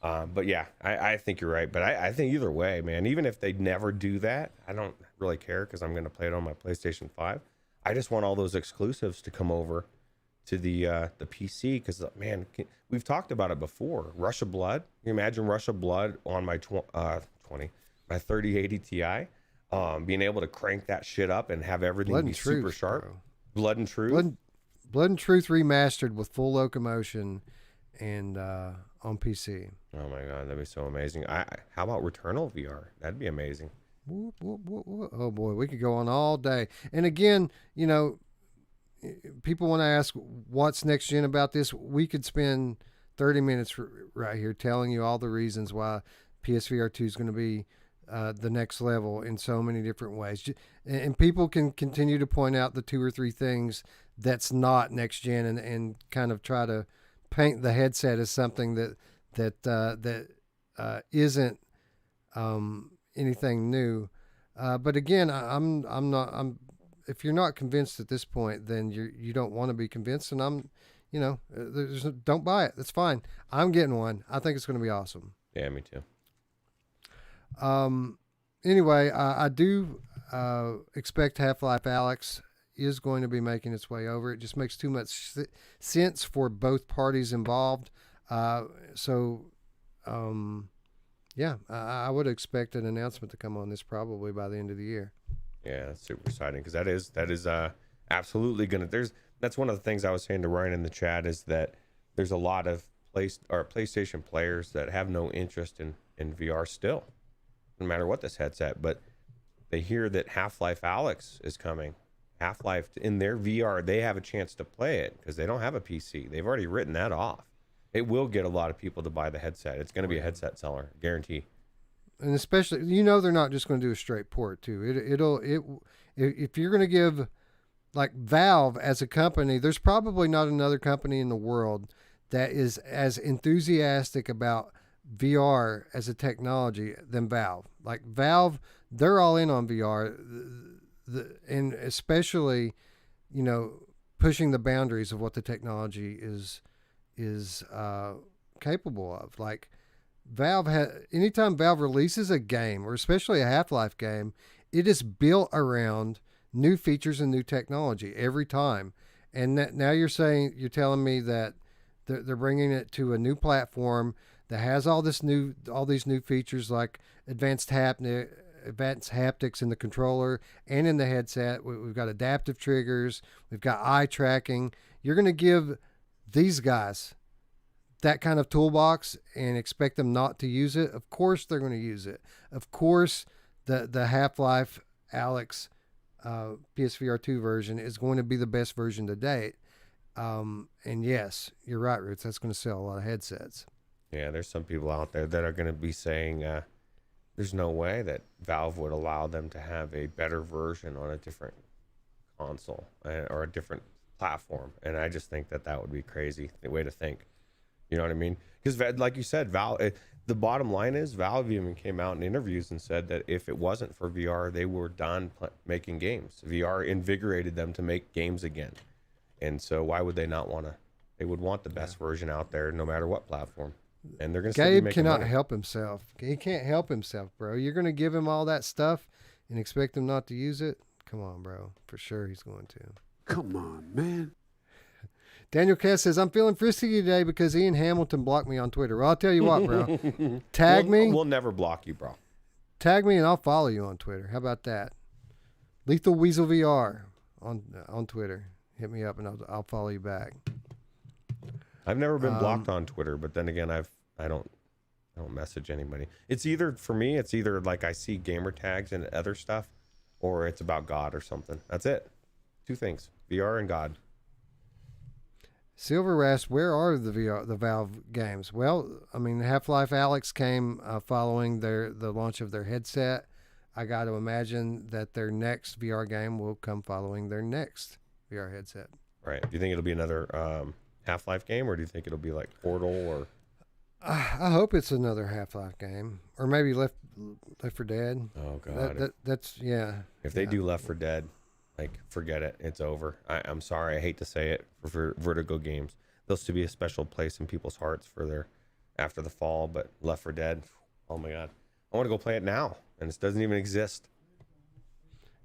But yeah, I think you're right. But I think either way, man, even if they never do that, I don't really care because I'm going to play it on my PlayStation 5. I just want all those exclusives to come over to the PC because, man, we've talked about it before. Rush of Blood. Can you imagine Rush of Blood on my 3080 Ti? Being able to crank that shit up and have everything be super sharp. Bro. Blood and Truth. Blood and Truth remastered with full locomotion and on PC. Oh my god, that'd be so amazing. How about Returnal VR? That'd be amazing. Whoop, whoop, whoop, whoop. Oh boy, we could go on all day. And again, people want to ask what's next gen about this. We could spend 30 minutes right here telling you all the reasons why PSVR 2 is going to be the next level in so many different ways. And people can continue to point out the 2 or 3 things that's not next gen and kind of try to paint the headset as something that isn't anything new. But again, I'm not. If you're not convinced at this point, then you don't want to be convinced. And don't buy it. That's fine. I'm getting one. I think it's going to be awesome. Yeah, me too. Anyway, I do expect Half-Life Alyx is going to be making its way over. It just makes too much sense for both parties involved. I would expect an announcement to come on this probably by the end of the year. Yeah, that's super exciting because that is absolutely gonna. That's one of the things I was saying to Ryan in the chat is that there's a lot of PlayStation players that have no interest in VR still, no matter what this headset. But they hear that Half-Life Alyx is coming. Half-Life in their VR, they have a chance to play it because they don't have a PC. They've already written that off. It will get a lot of people to buy the headset. It's going to be a headset seller, guarantee. And especially, they're not just going to do a straight port too. If you're going to give, like Valve as a company, there's probably not another company in the world that is as enthusiastic about VR as a technology than Valve. Like Valve, they're all in on VR, and especially, pushing the boundaries of what the technology is capable of. Like anytime Valve releases a game, or especially a Half-Life game, it is built around new features and new technology every time. And now you're telling me that they're bringing it to a new platform that has all these new features like advanced haptics in the controller and in the headset. We've got adaptive triggers. We've got eye tracking. You're going to give these guys that kind of toolbox and expect them not to use it? Of course they're going to use it. Of course the Half-Life Alyx PSVR 2 version is going to be the best version to date. And yes, you're right, Ruuts. That's going to sell a lot of headsets. Yeah, there's some people out there that are going to be saying there's no way that Valve would allow them to have a better version on a different console or a different platform. And I just think that would be crazy, the way to think. You know what I mean? Because like you said, Valve, the bottom line is Valve even came out in interviews and said that if it wasn't for VR, they were done making games. VR invigorated them to make games again. And so why would they not want to? They would want the best version out there no matter what platform. And they're going to Gabe cannot help himself. He can't help himself, bro. You're going to give him all that stuff and expect him not to use it? Come on, bro. For sure he's going to. Come on, man. Daniel Cass says, I'm feeling frisky today because Ian Hamilton blocked me on Twitter. Well, I'll tell you what, bro. Tag me. We'll never block you, bro. Tag me and I'll follow you on Twitter. How about that? Lethal Weasel VR on Twitter. Hit me up and I'll follow you back. I've never been blocked on Twitter, but then again, I don't message anybody. It's either like I see gamer tags and other stuff, or it's about God or something. That's it. Two things: VR and God. Silver Rast, where are the Valve games? Well, I mean, Half-Life Alyx came following the launch of their headset. I got to imagine that their next VR game will come following their next VR headset. Right. Do you think it'll be another Half-Life game, or do you think it'll be like Portal or? I hope it's another Half-Life game, or maybe Left 4 Dead. Oh God, that's yeah. If they do Left 4 Dead, like forget it, it's over. I'm sorry, I hate to say it for Vertigo games. Those to be a special place in people's hearts for their after the fall, but Left 4 Dead, oh my God, I want to go play it now, and it doesn't even exist.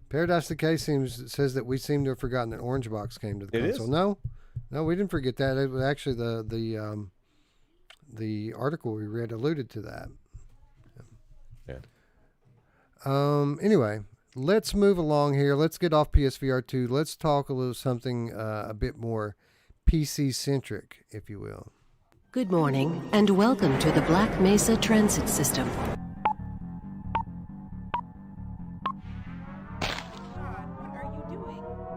Paradise Decay says that we seem to have forgotten that Orange Box came to the console. No, we didn't forget that. It was actually the article we read alluded to that. Yeah. Anyway, let's move along here. Let's get off PSVR 2. Let's talk a little something a bit more PC centric, if you will. Good morning and welcome to the Black Mesa Transit System.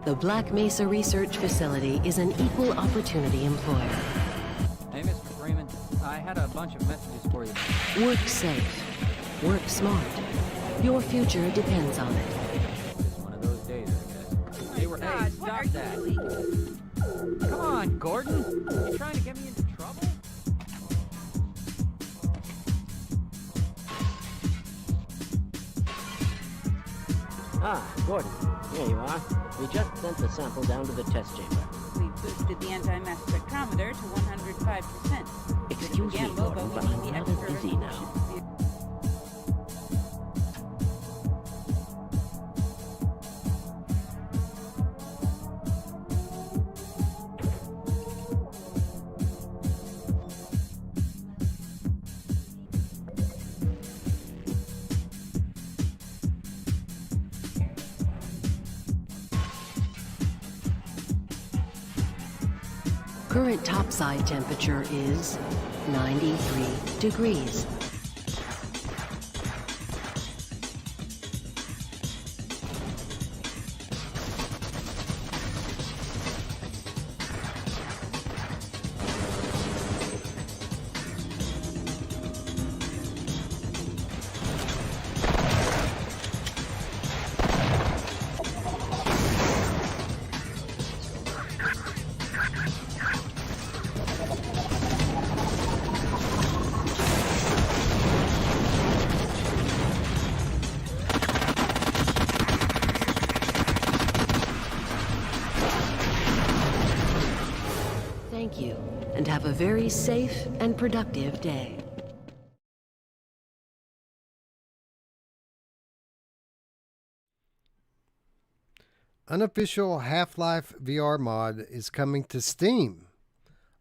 The Black Mesa Research Facility is an equal opportunity employer. Hey, Mr. Freeman. I had a bunch of messages for you. Work safe. Work smart. Your future depends on it. Just one of those days, I guess. Hey, hey, stop that. Come on, Gordon. You trying to get me into trouble? Ah, Gordon. Here you are. We just sent the sample down to the test chamber. We boosted the anti-mass spectrometer to 105%. Excuse me, Gordon, but I'm rather busy now. Current topside temperature is 93 degrees. thank you and have a very safe and productive day. Unofficial Half-Life VR mod is coming to Steam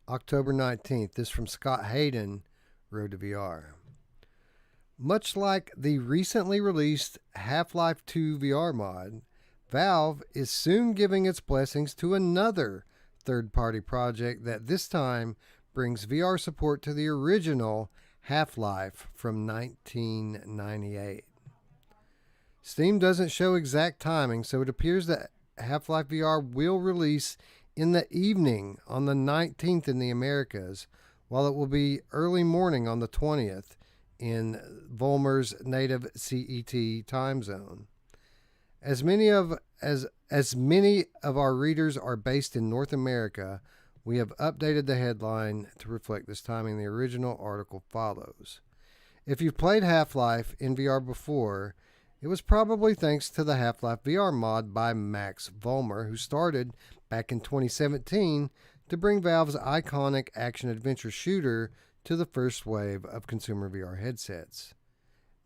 October 19th. This from Scott Hayden, Road to VR. Much like the recently released Half-Life 2 VR mod, Valve is soon giving its blessings to another third-party project that this time brings VR support to the original Half-Life from 1998. Steam doesn't show exact timing, so it appears that Half-Life VR will release in the evening on the 19th in the Americas, while it will be early morning on the 20th in Volmer's native CET time zone. As many of our readers are based in North America, we have updated the headline to reflect this timing. The original article follows. If you've played Half-Life in VR before, it was probably thanks to the Half-Life VR mod by Max Volmer, who started back in 2017 to bring Valve's iconic action-adventure shooter to the first wave of consumer VR headsets.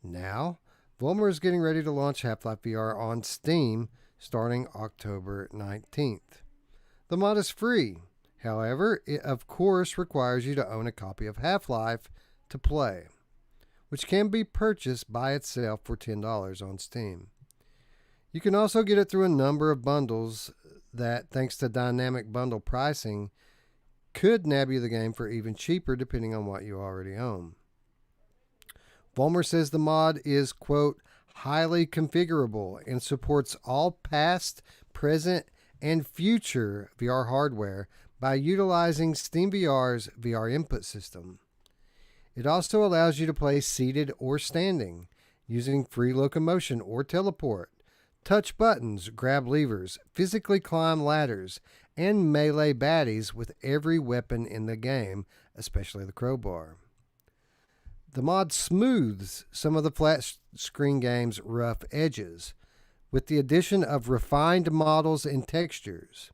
Now, Volmer is getting ready to launch Half-Life VR on Steam starting October 19th. The mod is free. However, it of course requires you to own a copy of Half-Life to play, which can be purchased by itself for $10 on Steam. You can also get it through a number of bundles that, thanks to dynamic bundle pricing, could nab you the game for even cheaper depending on what you already own. Volmer says the mod is, quote, highly configurable and supports all past, present, and future VR hardware by utilizing SteamVR's VR input system. It also allows you to play seated or standing, using free locomotion or teleport, touch buttons, grab levers, physically climb ladders, and melee baddies with every weapon in the game, especially the crowbar. The mod smooths some of the flat screen game's rough edges, with the addition of refined models and textures.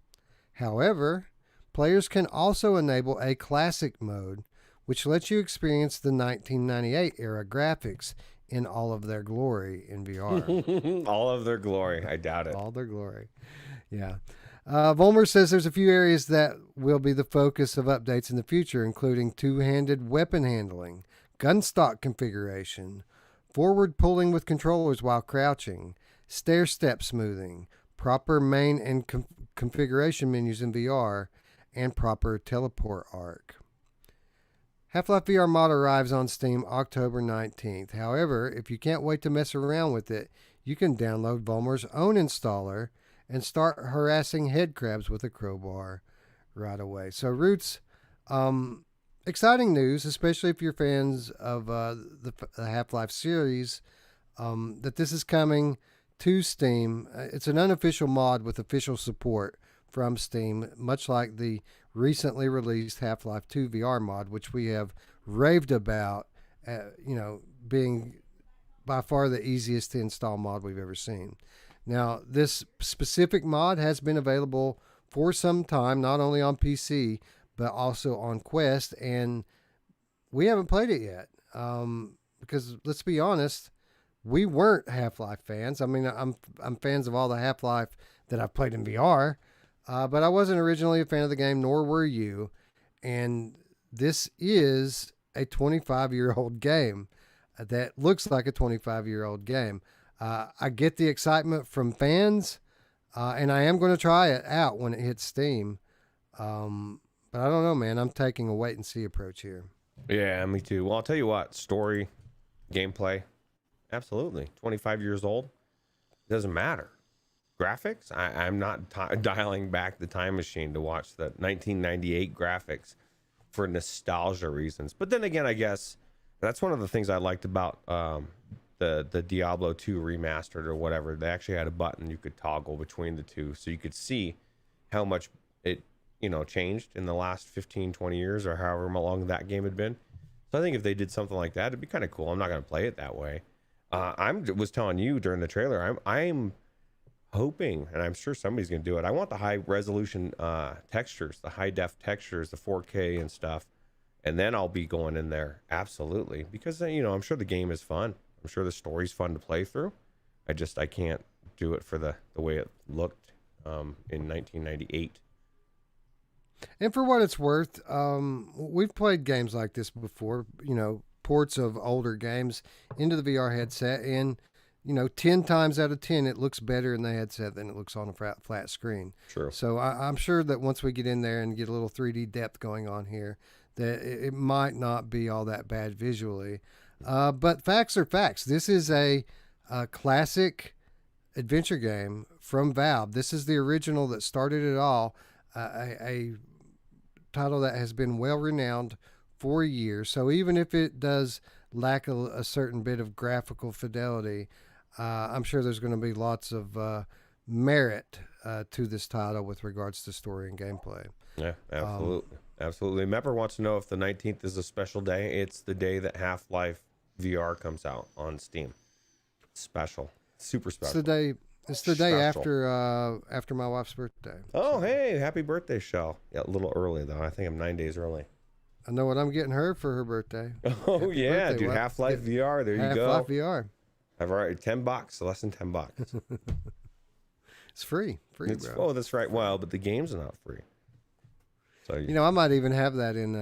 However, players can also enable a classic mode, which lets you experience the 1998 era graphics in all of their glory in VR. All of their glory. I doubt it. All their glory. Yeah. Volmer says there's a few areas that will be the focus of updates in the future, including two-handed weapon handling, gun stock configuration, forward pulling with controllers while crouching, stair-step smoothing, proper main and configuration menus in VR, and proper teleport arc. Half-Life VR mod arrives on Steam October 19th. However, if you can't wait to mess around with it, you can download Volmer's own installer and start harassing head crabs with a crowbar right away. So, Ruuts, exciting news, especially if you're fans of the Half-Life series, that this is coming to Steam. It's an unofficial mod with official support from Steam, much like the recently released Half-Life 2 VR mod, which we have raved about, being by far the easiest to install mod we've ever seen. Now, this specific mod has been available for some time, not only on PC, but also on Quest, and we haven't played it yet. Because let's be honest, we weren't Half-Life fans. I mean, I'm fans of all the Half-Life that I've played in VR, but I wasn't originally a fan of the game, nor were you. And this is a 25-year-old game that looks like a 25-year-old game. I get the excitement from fans, and I am going to try it out when it hits Steam. But I don't know, man. I'm taking a wait-and-see approach here. Yeah, me too. Well, I'll tell you what. Story, gameplay, absolutely. 25 years old. Doesn't matter. Graphics, I'm not dialing back the time machine to watch the 1998 graphics for nostalgia reasons. But then again, I guess that's one of the things I liked about the Diablo 2 remastered or whatever. They actually had a button you could toggle between the two, so you could see how much it changed in the last 15, 20 years or however long that game had been. So I think if they did something like that, it'd be kind of cool. I'm not going to play it that way. I was telling you during the trailer, I'm hoping, and I'm sure somebody's going to do it. I want the high resolution textures, the high def textures, the 4K and stuff. And then I'll be going in there. Absolutely. Because, I'm sure the game is fun. I'm sure the story's fun to play through. I can't do it for the way it looked in 1998. And for what it's worth, we've played games like this before, ports of older games into the VR headset, and 10 times out of 10 it looks better in the headset than it looks on a flat screen. True. So I'm sure that once we get in there and get a little 3D depth going on here, that it might not be all that bad visually. But facts are facts. This is a classic adventure game from Valve. This is the original that started it all. A title that has been well renowned for years. So even if it does lack a certain bit of graphical fidelity, I'm sure there's going to be lots of merit to this title with regards to story and gameplay. Yeah, absolutely. Absolutely. Mepper wants to know if the 19th is a special day. It's the day that Half-Life VR comes out on Steam. Special. Super special. It's the day after my wife's birthday. Oh, hey, happy birthday, Shell. Yeah, a little early, though. I think I'm 9 days early. I know what I'm getting her for her birthday. Oh, Happy yeah, birthday. dude. Half-Life VR. There you go. Half-Life VR. I've already $10, less than $10. It's free. Bro. Oh, that's right. Well, but the game's not free. So I might even have that in.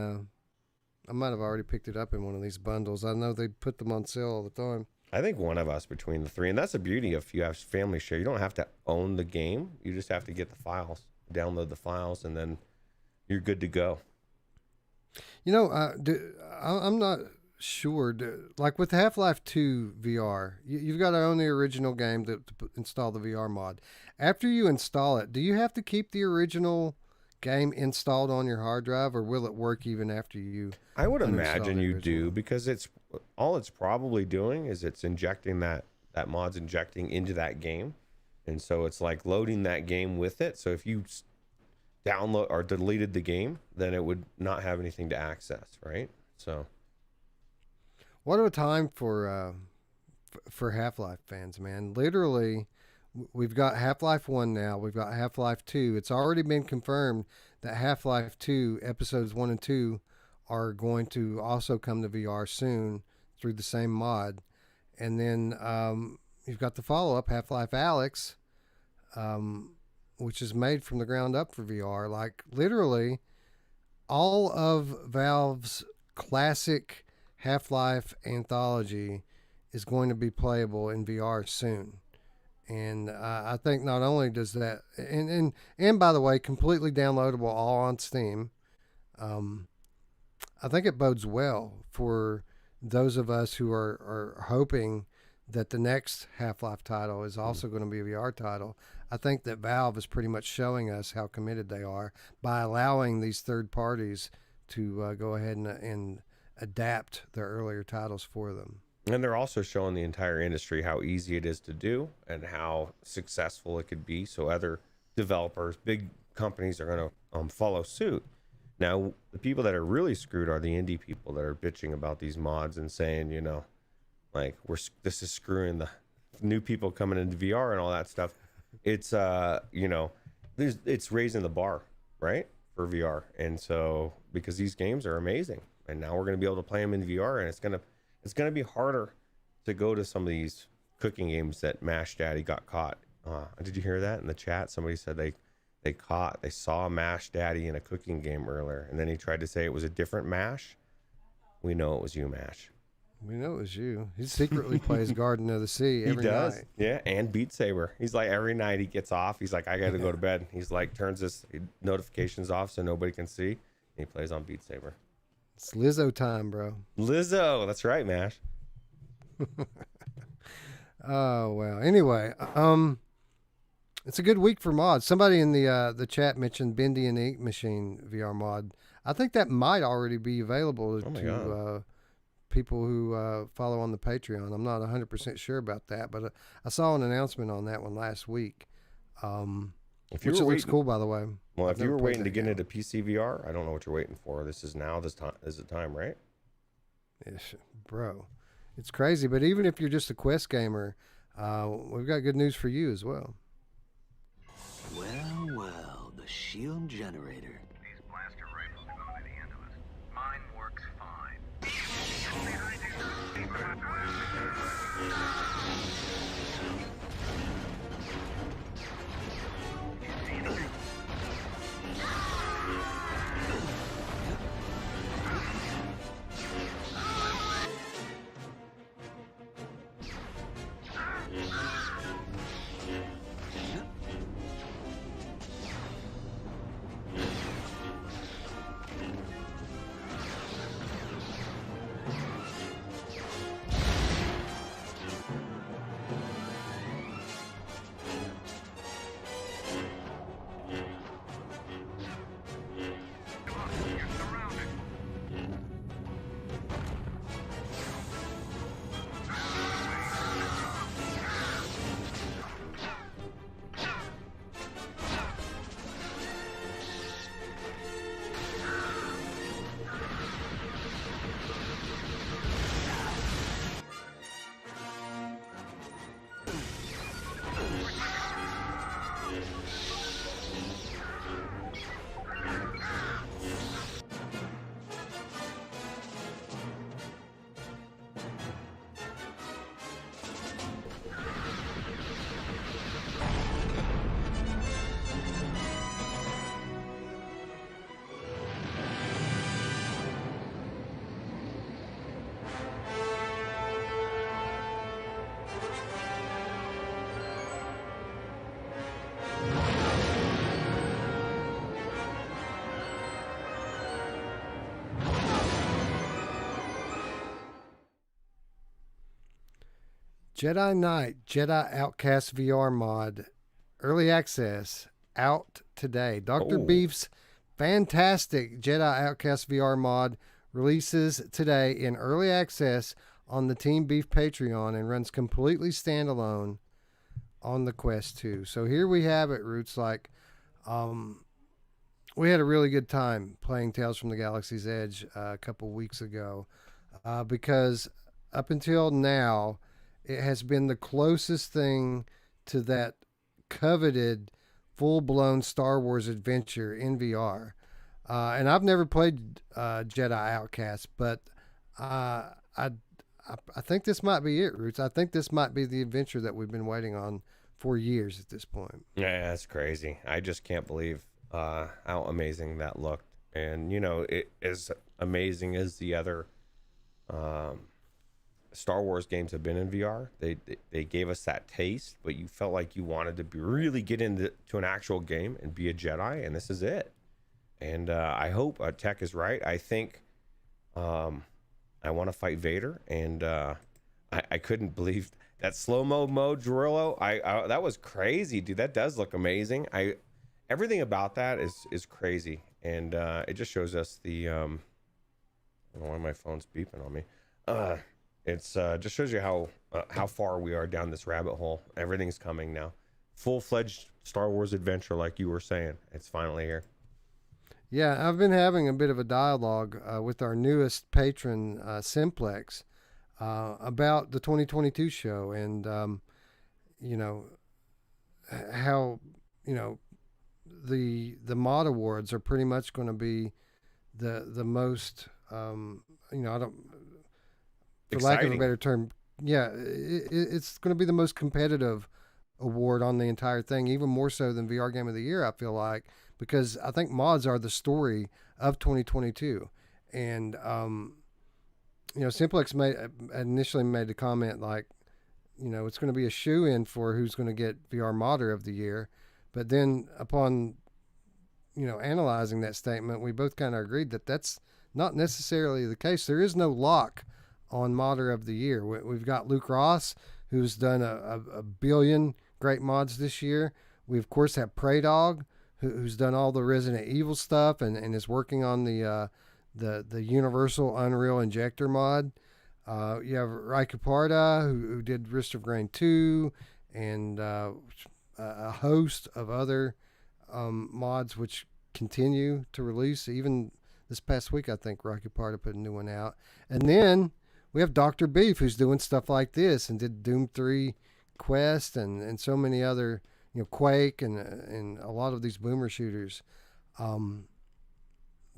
I might have already picked it up in one of these bundles. I know they put them on sale all the time. I think one of us between the three, and that's the beauty if you have family share. You don't have to own the game. You just have to get the files, download the files, and then you're good to go. I'm not sure. Like with Half-Life 2 VR, you've got to own the original game to install the VR mod. After you install it, do you have to keep the original game installed on your hard drive, or will it work even after you? I would imagine you do, because it's probably doing is it's injecting that mod's injecting into that game, and so it's like loading that game with it. So if you download or deleted the game, then it would not have anything to access, right? So what a time for Half-Life fans, man. Literally, we've got Half-Life 1 now. We've got Half-Life 2. It's already been confirmed that Half-Life 2 episodes 1 and 2 are going to also come to VR soon through the same mod. And then you've got the follow-up, Half-Life Alyx, which is made from the ground up for VR. Like, literally, all of Valve's classic Half-Life anthology is going to be playable in VR soon. And I think not only does that, and by the way, completely downloadable all on Steam. I think it bodes well for those of us who are hoping that the next Half-Life title is also going to be a VR title. I think that Valve is pretty much showing us how committed they are by allowing these third parties to go ahead and adapt their earlier titles for them. And they're also showing the entire industry how easy it is to do and how successful it could be. So other developers, big companies are going to follow suit. Now, the people that are really screwed are the indie people that are bitching about these mods and saying, like this is screwing the new people coming into VR and all that stuff. It's it's raising the bar, right, for VR. And so because these games are amazing, and now we're going to be able to play them in VR, and it's going to be harder to go to some of these cooking games that Mash Daddy got caught. Did you hear that in the chat? Somebody said they saw Mash Daddy in a cooking game earlier, and then he tried to say it was a different Mash. We know it was you, Mash. We know it was you. He secretly plays Garden of the Sea every night. Yeah, and Beat Saber. He's like, every night he gets off. He's like, I got to go to bed. He's like, turns his notifications off so nobody can see. And he plays on Beat Saber. It's Lizzo time, bro. Lizzo. That's right, Mash. Oh, well. Anyway, it's a good week for mods. Somebody in the chat mentioned Bendy and Ink Machine VR mod. I think that might already be available to people who follow on the Patreon. I'm not 100% sure about that, but I saw an announcement on that one last week. Which looks cool, by the way. Well, if you were waiting to get into PC VR, I don't know what you're waiting for. This is the time, right? Yes, bro. It's crazy, but even if you're just a Quest gamer, we've got good news for you as well. shield generator. These blaster rifles are going to be the end of us. Mine works fine. Jedi Knight, Jedi Outcast VR mod, early access, out today. Dr. Beef's fantastic Jedi Outcast VR mod releases today in early access on the Team Beef Patreon and runs completely standalone on the Quest 2. So here we have it, Roots. Like, we had a really good time playing Tales from the Galaxy's Edge a couple weeks ago because up until now, it has been the closest thing to that coveted full-blown Star Wars adventure in VR. And I've never played Jedi Outcast, but I think this might be it, Roots. I think this might be the adventure that we've been waiting on for years at this point. Yeah, that's crazy. I just can't believe how amazing that looked. And, you know, it is amazing as the other Star Wars games have been in VR. They gave us that taste, but you felt like you wanted to really get into an actual game and be a Jedi, and this is it. And I hope Tech is right. I think I want to fight Vader, and I couldn't believe that slow-mo mode, Jorillo. I that was crazy, dude. That does look amazing. Everything about that is crazy, and it just shows us the I don't know why my phone's beeping on me. It's just shows you how far we are down this rabbit hole. Everything's coming now. Full-fledged Star Wars adventure, like you were saying. It's finally here. Yeah, I've been having a bit of a dialogue with our newest patron, Simplex, about the 2022 show and, you know, how, you know, the mod awards are pretty much going to be the most, you know, for Exciting. lack of a better term, yeah, it's going to be the most competitive award on the entire thing, even more so than VR Game of the Year, I feel like, because I think mods are the story of 2022. And, you know, Simplex initially made the comment like, you know, it's going to be a shoe-in for who's going to get VR Modder of the Year. But then upon, you know, analyzing that statement, we both kind of agreed that that's not necessarily the case. There is no lock on Modder of the Year. We've got Luke Ross, who's done a billion great mods this year. We, of course, have Prey Dog, who's done all the Resident Evil stuff and is working on the Universal Unreal Injector mod. You have Raiku Parda, who did Risk of Grain 2, and a host of other mods which continue to release. Even this past week, I think Raiku Parda put a new one out. And then we have Dr. Beef, who's doing stuff like this and did Doom 3 Quest and so many other, you know, Quake and a lot of these boomer shooters.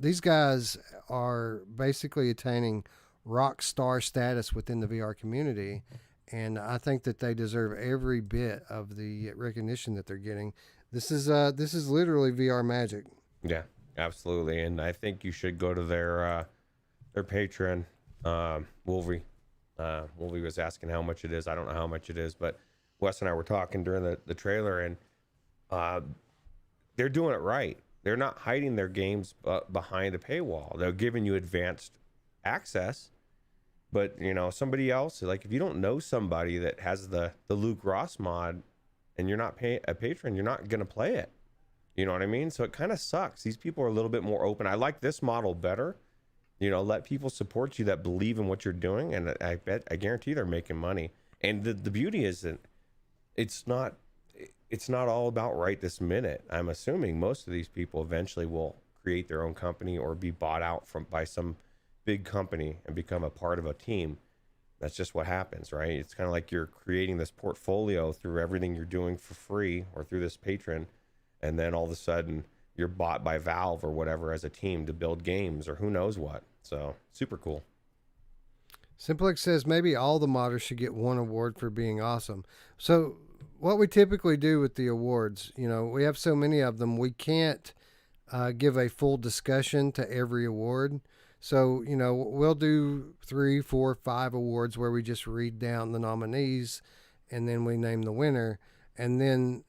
These guys are basically attaining rock star status within the VR community, and I think that they deserve every bit of the recognition that they're getting. This is literally VR magic. Yeah, absolutely. And I think you should go to their Patreon. Wolvie was asking how much it is. I don't know how much it is, but Wes and I were talking during the trailer, and they're doing it right. They're not hiding their games behind a paywall. They're giving you advanced access. But, you know, somebody else, like if you don't know somebody that has the Luke Ross mod and you're not a patron, you're not going to play it. You know what I mean? So it kind of sucks. These people are a little bit more open. I like this model better. You know, let people support you that believe in what you're doing. And I guarantee they're making money. And the beauty is that it's not all about right this minute. I'm assuming most of these people eventually will create their own company or be bought out by some big company and become a part of a team. That's just what happens, right? It's kind of like you're creating this portfolio through everything you're doing for free or through this patron, and then all of a sudden you're bought by Valve or whatever as a team to build games or who knows what. So super cool. Simplex says maybe all the modders should get one award for being awesome. So what we typically do with the awards, you know, we have so many of them, we can't give a full discussion to every award. So, you know, we'll do 3, 4, 5 awards where we just read down the nominees and then we name the winner. And then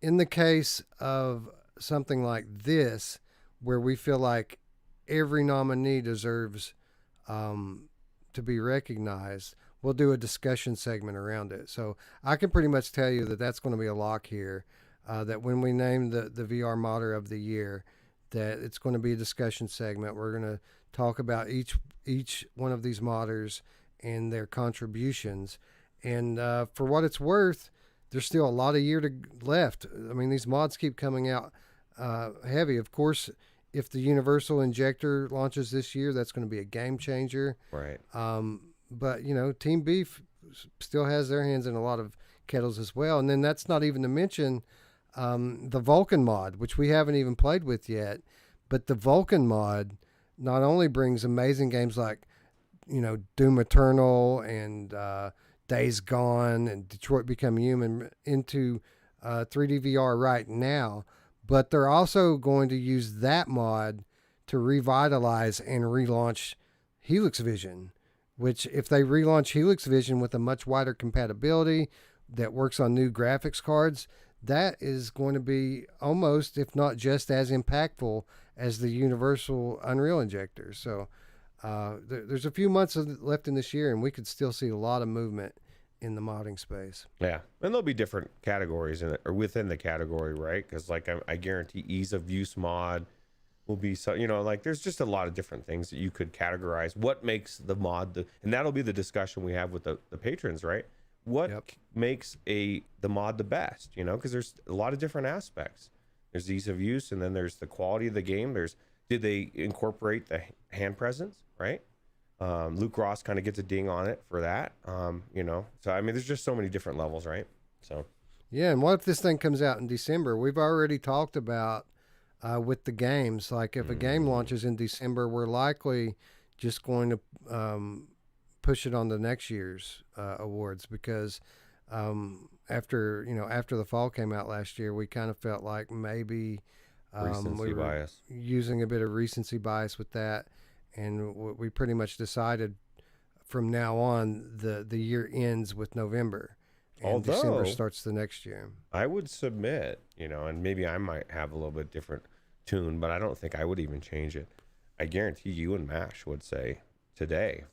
in the case of something like this, where we feel like every nominee deserves to be recognized, we'll do a discussion segment around it. So I can pretty much tell you that that's going to be a lock here, that when we name the VR modder of the year, that it's going to be a discussion segment. We're going to talk about each one of these modders and their contributions. And for what it's worth, there's still a lot of year left. I mean, these mods keep coming out heavy. Of course, if the Universal Injector launches this year, that's going to be a game changer. Right. But, you know, Team Beef still has their hands in a lot of kettles as well. And then that's not even to mention the Vulcan mod, which we haven't even played with yet. But the Vulcan mod not only brings amazing games like, you know, Doom Eternal and Days Gone and Detroit Become Human into 3D VR right now, but they're also going to use that mod to revitalize and relaunch Helix Vision, which if they relaunch Helix Vision with a much wider compatibility that works on new graphics cards, that is going to be almost, if not just as impactful as the Universal Unreal Injector. So there's a few months left in this year, and we could still see a lot of movement in the modding space. Yeah, and there'll be different categories in it, or within the category, right? Because like I guarantee ease of use mod will be, so you know, like there's just a lot of different things that you could categorize. What makes the mod and that'll be the discussion we have with the patrons, right? What makes the mod the best, you know, because there's a lot of different aspects. There's ease of use, and then there's the quality of the game. Did they incorporate the hand presence, right? Luke Ross kind of gets a ding on it for that, you know. So I mean, there's just so many different levels, right? So yeah, and what if this thing comes out in December? We've already talked about with the games, like if a game launches in December, we're likely just going to push it on the next year's awards, because after the fall came out last year, we kind of felt like maybe we were bias, using a bit of recency bias with that, and we pretty much decided from now on the year ends with November, and December starts the next year. I would submit, you know, and maybe I might have a little bit different tune, but I don't think I would even change it. I guarantee you and Mash would say today,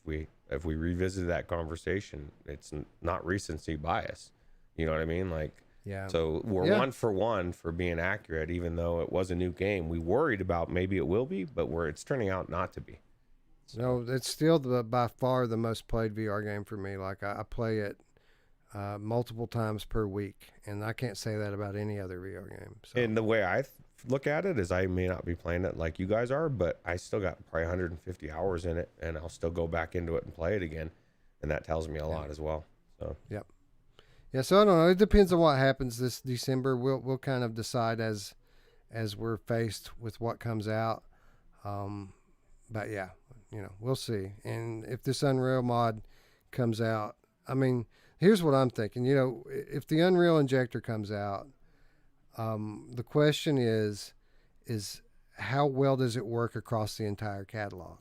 if we revisit that conversation, it's not recency bias. You know what I mean? Like, yeah. So we're 1 for 1 for being accurate, even though it was a new game. We worried about maybe it will be, but it's turning out not to be. So. No, it's still by far the most played VR game for me. Like I play it multiple times per week, and I can't say that about any other VR game. So. And the way I look at it is I may not be playing it like you guys are, but I still got probably 150 hours in it, and I'll still go back into it and play it again, and that tells me a lot as well. So yep. Yeah, so I don't know. It depends on what happens this December. We'll kind of decide as as we're faced with what comes out. But yeah, we'll see. And if this Unreal mod comes out, I mean, here's what I'm thinking. If the Unreal Injector comes out, the question is how well does it work across the entire catalog?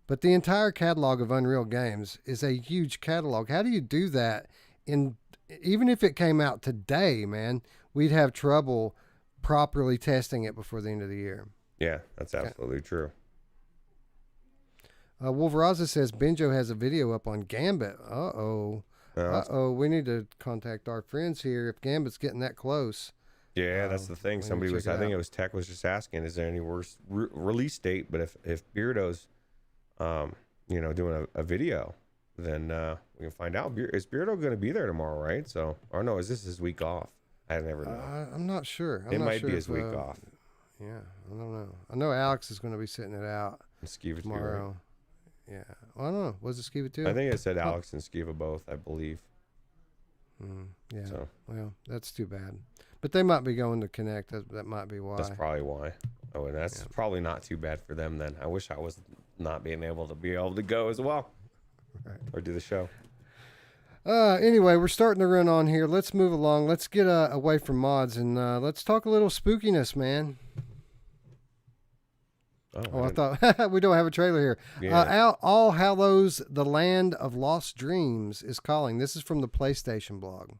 But the entire catalog of Unreal games is a huge catalog. How do you do that? Even if it came out today, man, we'd have trouble properly testing it before the end of the year. Yeah, that's absolutely true. Wolveraza says Benjo has a video up on Gambit. We need to contact our friends here if Gambit's getting that close. Yeah, that's the thing. Somebody was, I think it was Tech was just asking, is there any worse release date? But if Beardo's, doing a video, then we can find out. Is Beardo going to be there tomorrow, right? So, or no, is this his week off? I never know. I'm not sure. It might be his week off. Yeah, I don't know. I know Alyx is going to be sitting it out tomorrow. Right? Yeah. Well, I don't know. Was it Skiva too? I think it said Alyx and Skiva both, I believe. Yeah. So. Well, that's too bad. But they might be going to Connect. That might be why. That's probably why. Oh, and that's probably not too bad for them then. I wish I was not being able to go as well. Right. Or do the show. Anyway, we're starting to run on here. Let's move along. Let's get away from mods and let's talk a little spookiness, man. I thought we don't have a trailer here. Yeah. All Hallows, the Land of Lost Dreams is calling. This is from the PlayStation blog.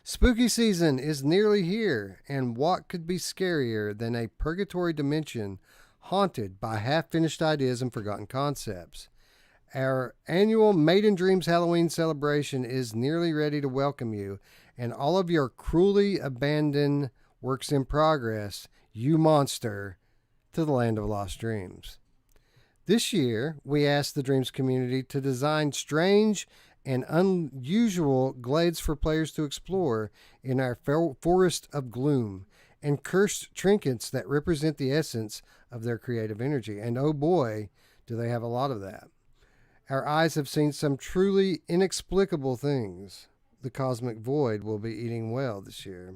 Spooky season is nearly here, and what could be scarier than a purgatory dimension haunted by half-finished ideas and forgotten concepts? Our annual Maiden Dreams Halloween celebration is nearly ready to welcome you and all of your cruelly abandoned works in progress, you monster, to the Land of Lost Dreams. This year, we asked the Dreams community to design strange and unusual glades for players to explore in our forest of gloom and cursed trinkets that represent the essence of their creative energy. And oh boy, do they have a lot of that. Our eyes have seen some truly inexplicable things. The cosmic void will be eating well this year.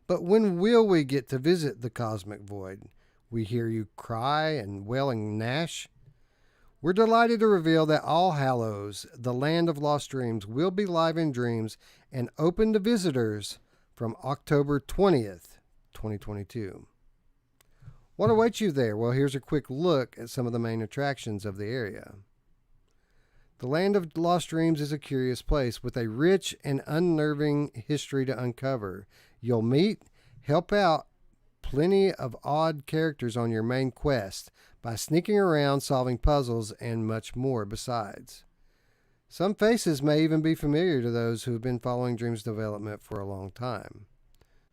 But when will we get to visit the cosmic void? We hear you cry and wailing gnash. We're delighted to reveal that All Hallows, the Land of Lost Dreams, will be live in dreams and open to visitors from October 20th, 2022. What awaits you there? Well, here's a quick look at some of the main attractions of the area. The Land of Lost Dreams is a curious place with a rich and unnerving history to uncover. You'll meet, help out plenty of odd characters on your main quest by sneaking around, solving puzzles, and much more besides. Some faces may even be familiar to those who have been following Dreams development for a long time.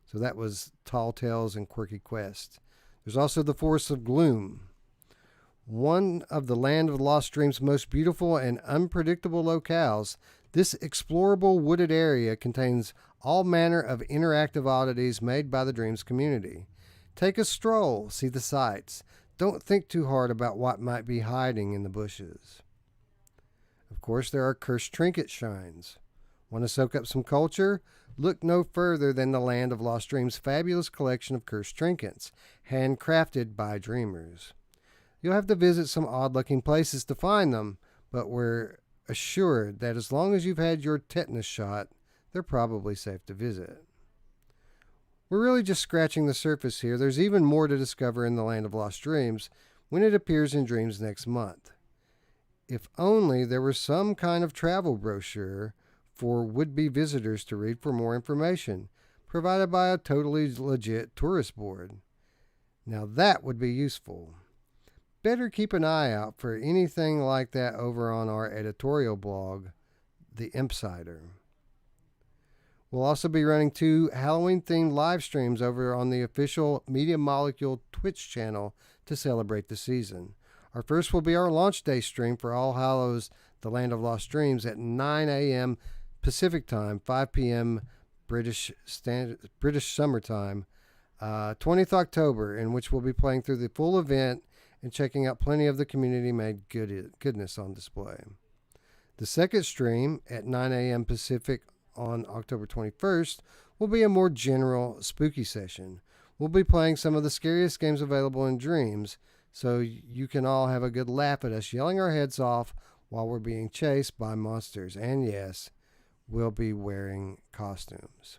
So that was Tall Tales and Quirky Quest. There's also the Forest of Gloom, one of the Land of the Lost Dreams' most beautiful and unpredictable locales. This explorable wooded area contains all manner of interactive oddities made by the Dreams community. Take a stroll, see the sights. Don't think too hard about what might be hiding in the bushes. Of course, there are cursed trinket shrines. Want to soak up some culture? Look no further than the Land of Lost Dreams' fabulous collection of cursed trinkets, handcrafted by dreamers. You'll have to visit some odd-looking places to find them, but we're assured that as long as you've had your tetanus shot, they're probably safe to visit. We're really just scratching the surface here. There's even more to discover in the Land of Lost Dreams when it appears in Dreams next month. If only there was some kind of travel brochure for would-be visitors to read for more information, provided by a totally legit tourist board. Now that would be useful. Better keep an eye out for anything like that over on our editorial blog, The Impsider. We'll also be running 2 Halloween-themed live streams over on the official Media Molecule Twitch channel to celebrate the season. Our first will be our launch day stream for All Hallows, the Land of Lost Dreams at 9 a.m. Pacific Time, 5 p.m. British Summer Time, 20th October, in which we'll be playing through the full event and checking out plenty of the community-made goodness on display. The second stream at 9 a.m. Pacific on October 21st will be a more general spooky session. We'll be playing some of the scariest games available in Dreams, so you can all have a good laugh at us yelling our heads off while we're being chased by monsters. And yes, we'll be wearing costumes.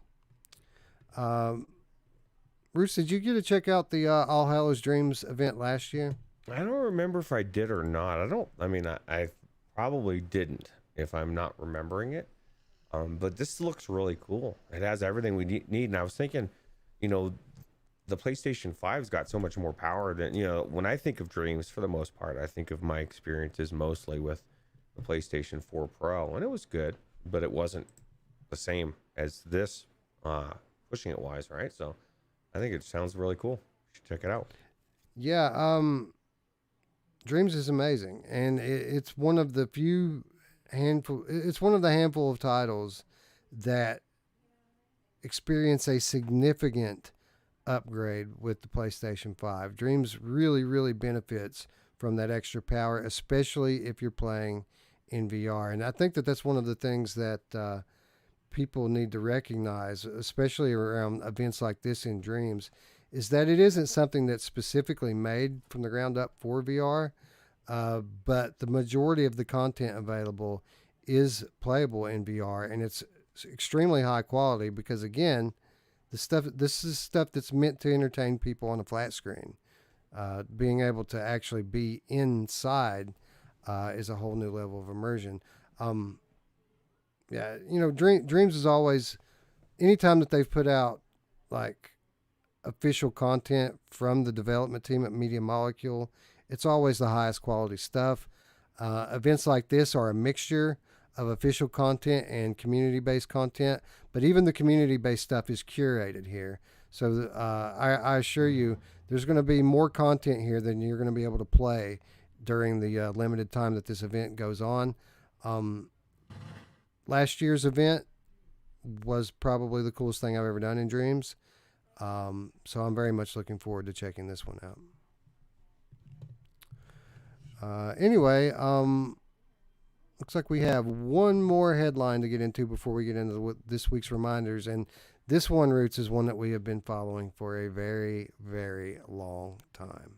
Ruuts, did you get to check out the All Hallows Dreams event last year? I don't remember if I did or not. I probably didn't if I'm not remembering it. But this looks really cool. It has everything we need. And I was thinking, the PlayStation 5's got so much more power than, when I think of Dreams, for the most part, I think of my experiences mostly with the PlayStation 4 Pro. And it was good, but it wasn't the same as this, pushing it wise, right? So I think it sounds really cool. You should check it out. Yeah, Dreams is amazing, and it's one of the handful of titles that experience a significant upgrade with the PlayStation 5. Dreams really, really benefits from that extra power, especially if you're playing in VR. And I think that that's one of the things that people need to recognize, especially around events like this in Dreams, is that it isn't something that's specifically made from the ground up for VR, but the majority of the content available is playable in VR, and it's extremely high quality this is stuff that's meant to entertain people on a flat screen. Being able to actually be inside is a whole new level of immersion. Dreams is always, anytime that they've put out like official content from the development team at Media Molecule, it's always the highest quality stuff. Events like this are a mixture of official content and community-based content, but even the community-based stuff is curated here. So I assure you, there's going to be more content here than you're going to be able to play during the limited time that this event goes on. Last year's event was probably the coolest thing I've ever done in Dreams. So I'm very much looking forward to checking this one out. Anyway, looks like we have one more headline to get into before we get into this week's reminders. And this one, Ruuts, is one that we have been following for a very, very long time.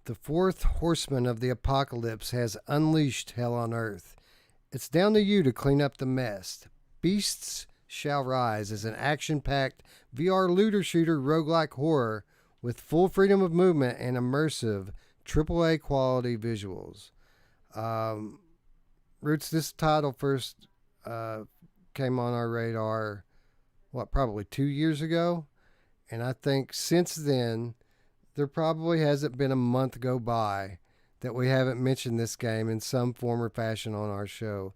The fourth horseman of the apocalypse has unleashed hell on earth. It's down to you to clean up the mess. Beasts Shall Rise is an action-packed VR looter-shooter roguelike horror with full freedom of movement and immersive AAA quality visuals. Roots, this title first came on our radar, probably 2 years ago? And I think since then, there probably hasn't been a month go by that we haven't mentioned this game in some form or fashion on our show.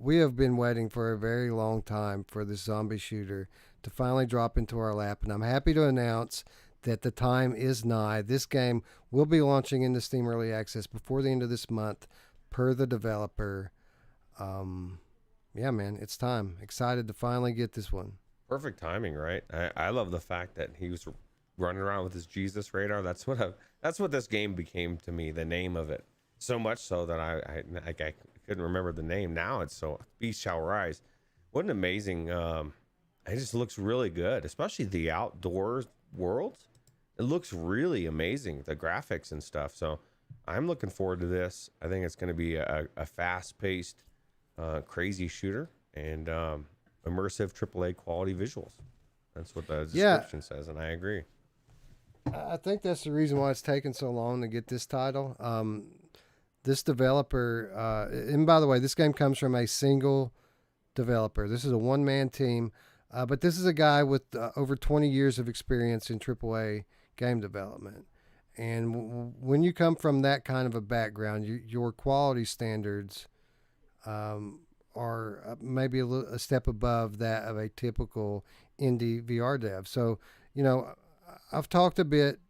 We have been waiting for a very long time for this zombie shooter to finally drop into our lap, and I'm happy to announce that the time is nigh. This game will be launching into Steam Early Access before the end of this month, per the developer. Yeah, man, it's time. Excited to finally get this one. Perfect timing, right? I love the fact that he was running around with his Jesus radar. That's what this game became to me, the name of it. So much so that I couldn't remember the name. Now it's so Beast Shall Rise. What an amazing it just looks really good, especially the outdoors worlds. It looks really amazing, the graphics and stuff. So I'm looking forward to this. I think it's going to be a fast-paced, crazy shooter and immersive AAA quality visuals. That's what the description says, and I agree. I think that's the reason why it's taken so long to get this title. This developer, and by the way, this game comes from a single developer. This is a one-man team, but this is a guy with over 20 years of experience in AAA game development. And when you come from that kind of a background, your quality standards are maybe a step above that of a typical indie VR dev. So, I've talked a bit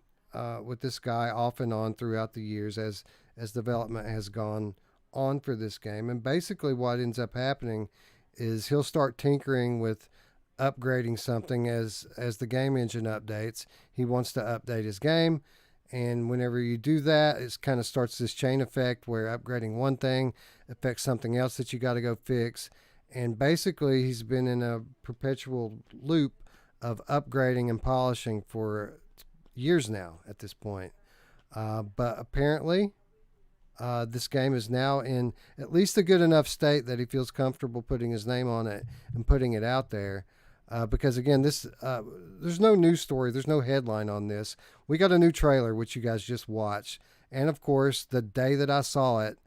with this guy off and on throughout the years as development has gone on for this game. And basically what ends up happening is he'll start tinkering with upgrading something as the game engine updates. He wants to update his game. And whenever you do that, it kind of starts this chain effect where upgrading one thing affects something else that you got to go fix. And basically he's been in a perpetual loop of upgrading and polishing for years now at this point. But apparently this game is now in at least a good enough state that he feels comfortable putting his name on it and putting it out there. Because again, there's no news story. There's no headline on this. We got a new trailer, which you guys just watched. And of course, the day that I saw it,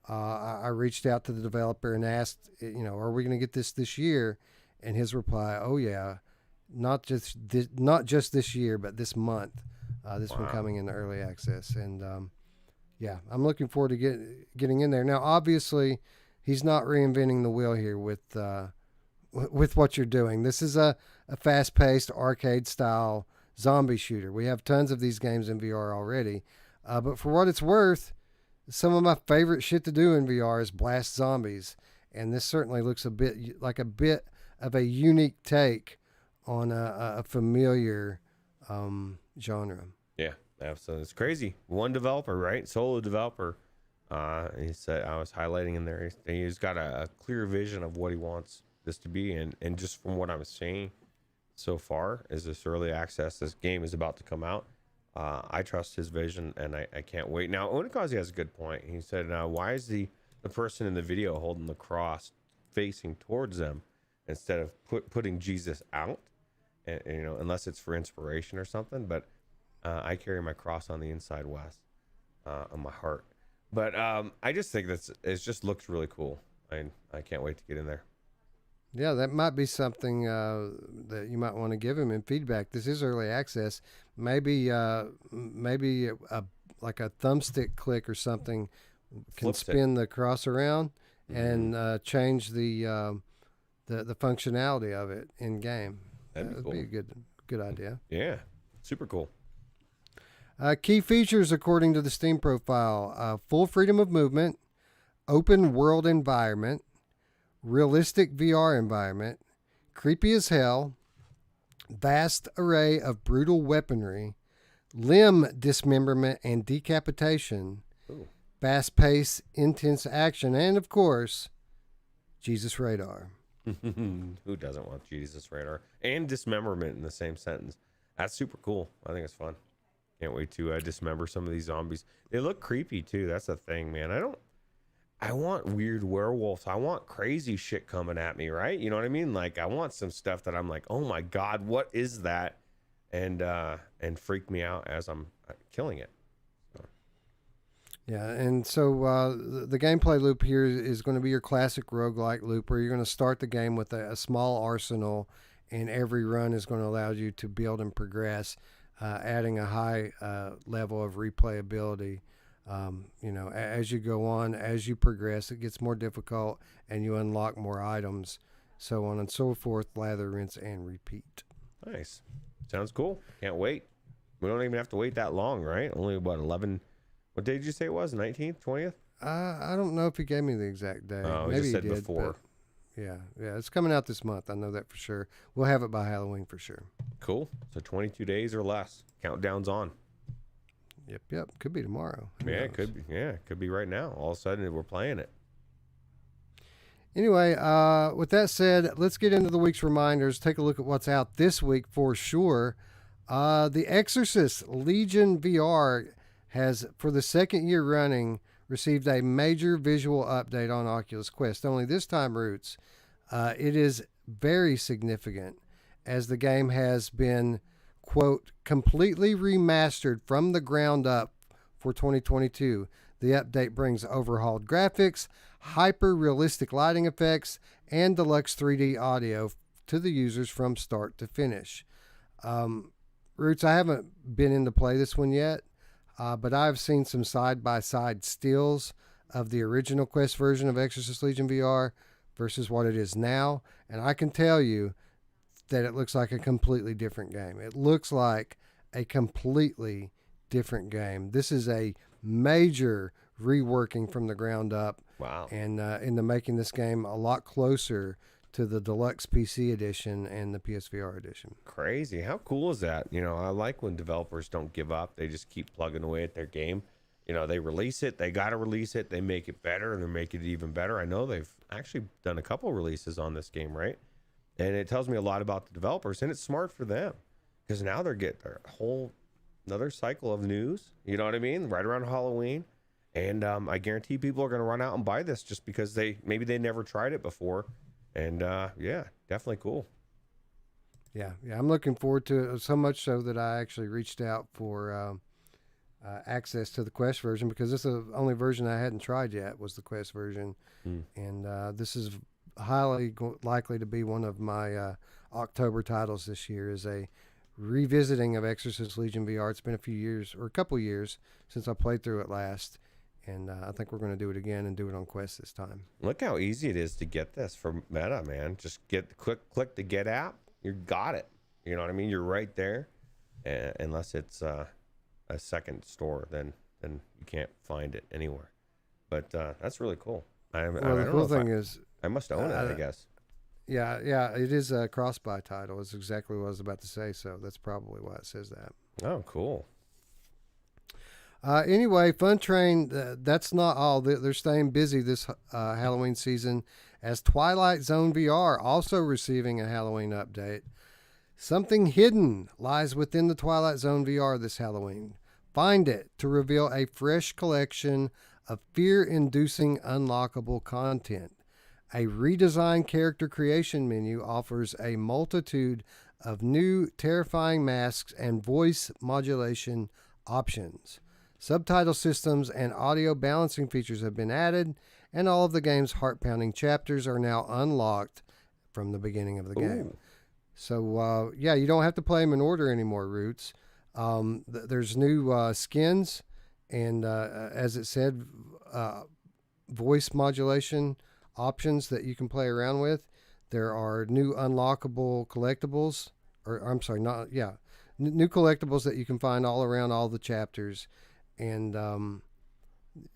I reached out to the developer and asked, are we going to get this year? And his reply, oh yeah, not just this year, but this month. This one coming into early access. And yeah, I'm looking forward to getting in there. Now, obviously, he's not reinventing the wheel here with what you're doing. This is a fast-paced arcade-style zombie shooter. We have tons of these games in VR already. But for what it's worth, some of my favorite shit to do in VR is blast zombies. And this certainly looks a bit of a unique take on a familiar genre. Yeah, absolutely. It's crazy. One developer, right? Solo developer. He said, I was highlighting in there, he's got a clear vision of what he wants this to be. And just from what I'm seeing so far, is this early access, this game is about to come out. I trust his vision, and I can't wait. Now, Onikazi has a good point. He said, why is the person in the video holding the cross facing towards them instead of putting Jesus out? And, unless it's for inspiration or something. But I carry my cross on the inside, Wes, on my heart. But I just think it just looks really cool. I can't wait to get in there. Yeah, that might be something that you might want to give him in feedback. This is early access. Maybe like a thumbstick click or something can spin the cross around and change the functionality of it in game. That'd be a good idea. Yeah, super cool. Key features according to the Steam profile: full freedom of movement, open world environment, realistic VR environment, creepy as hell, vast array of brutal weaponry, limb dismemberment and decapitation, fast-paced, intense action, and of course, Jesus radar. Who doesn't want Jesus radar and dismemberment in the same sentence? That's super cool. I think it's fun. Can't wait to dismember some of these zombies. They look creepy too. That's the thing, man. I want weird werewolves. I want crazy shit coming at me, right? You know what I mean? Like, I want some stuff that I'm like, oh my God, what is that? And freak me out as I'm killing it. So. Yeah, and so the gameplay loop here is going to be your classic roguelike loop where you're going to start the game with a small arsenal, and every run is going to allow you to build and progress, adding a high level of replayability. As you go on, as you progress, it gets more difficult, and you unlock more items, so on and so forth, lather, rinse, and repeat. Nice. Sounds cool. Can't wait. We don't even have to wait that long, right? Only, what, 11... What day did you say it was? 19th, 20th? I don't know if he gave me the exact day. Oh, Maybe he just said did, before. Yeah, it's coming out this month. I know that for sure. We'll have it by Halloween for sure. Cool. So 22 days or less. Countdown's on. Yep. Could be tomorrow. Who Yeah, knows? it could be. Yeah, it could be right now. All of a sudden, we're playing it. Anyway, with that said, let's get into the week's reminders. Take a look at what's out this week for sure. The Exorcist Legion VR has, for the second year running, received a major visual update on Oculus Quest. Only this time, Roots, it is very significant as the game has been, quote, completely remastered from the ground up for 2022. The update brings overhauled graphics, hyper-realistic lighting effects, and deluxe 3D audio to the users from start to finish. Roots, I haven't been in to play this one yet. But I've seen some side-by-side stills of the original Quest version of Exorcist Legion VR versus what it is now, and I can tell you that it looks like a completely different game. It looks like a completely different game. This is a major reworking from the ground up. Wow. And into making this game a lot closer to the deluxe PC edition and the PSVR edition. Crazy. How cool is that? I like when developers don't give up. They just keep plugging away at their game. They release it. They got to release it. They make it better, and they're making it even better. I know they've actually done a couple releases on this game, right? And it tells me a lot about the developers, and it's smart for them because now they're getting their whole another cycle of news. You know what I mean? Right around Halloween. And I guarantee people are going to run out and buy this just because maybe they never tried it before. And yeah, definitely cool. Yeah, I'm looking forward to it so much so that I actually reached out for access to the Quest version because this is the only version I hadn't tried yet was the Quest version. And this is highly likely to be one of my October titles this year is a revisiting of Exorcist Legion VR. It's been a few years or a couple years since I played through it last. And I think we're going to do it again and do it on Quest this time. Look how easy it is to get this from Meta, man. Just click the Get app. You got it. You know what I mean? You're right there. Unless it's a second store, then you can't find it anywhere. But that's really cool. The cool thing is I must own it, I guess. Yeah, it is a cross-buy title. It's exactly what I was about to say, so that's probably why it says that. Oh, cool. Anyway, Fun Train, that's not all. They're staying busy this Halloween season as Twilight Zone VR also receiving a Halloween update. Something hidden lies within the Twilight Zone VR this Halloween. Find it to reveal a fresh collection of fear-inducing unlockable content. A redesigned character creation menu offers a multitude of new terrifying masks and voice modulation options. Subtitle systems and audio balancing features have been added, and all of the game's heart-pounding chapters are now unlocked from the beginning of the game. So, you don't have to play them in order anymore, Roots. There's new skins, and as it said, voice modulation options that you can play around with. There are new unlockable collectibles, new collectibles that you can find all around all the chapters. And I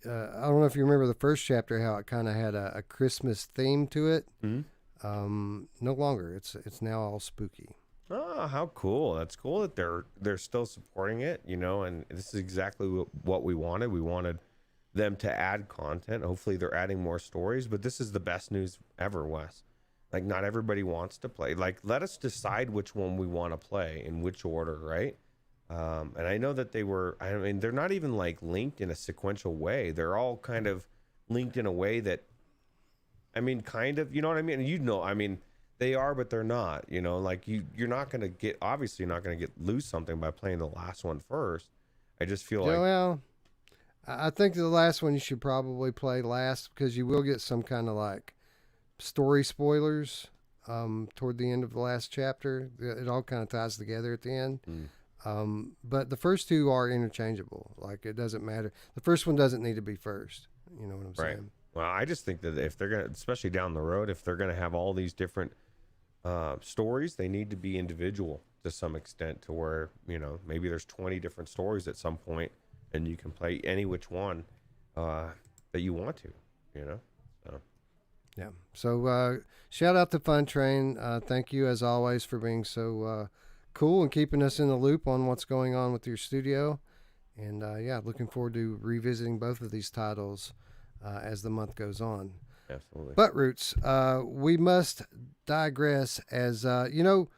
don't know if you remember the first chapter, how it kind of had a Christmas theme to it. No longer. It's now all spooky. Oh, how cool. That's cool that they're still supporting it, and this is exactly what we wanted. We wanted them to add content. Hopefully they're adding more stories, but this is the best news ever, Wes. Like, not everybody wants to play. Like, let us decide which one we want to play in which order, right? And I know that they're not even like linked in a sequential way. They're all kind of linked in a way that, kind of, you know what I mean? They are, but they're not, like you're not going to get, obviously you're not going to lose something by playing the last one first. I just feel like, well, I think the last one you should probably play last because you will get some kind of like story spoilers toward the end of the last chapter. It all kind of ties together at the end. But the first two are interchangeable. Like it doesn't matter. The first one doesn't need to be first. You know what I'm saying? Well, I just think that if they're going to, especially down the road, if they're going to have all these different stories, they need to be individual to some extent to where, you know, maybe there's 20 different stories at some point and you can play any which one that you want to, you know? So. Yeah. So shout out to Fun Train. Thank you as always for being so cool and keeping us in the loop on what's going on with your studio. And yeah, looking forward to revisiting both of these titles as the month goes on. Absolutely. But Roots, we must digress as, you know,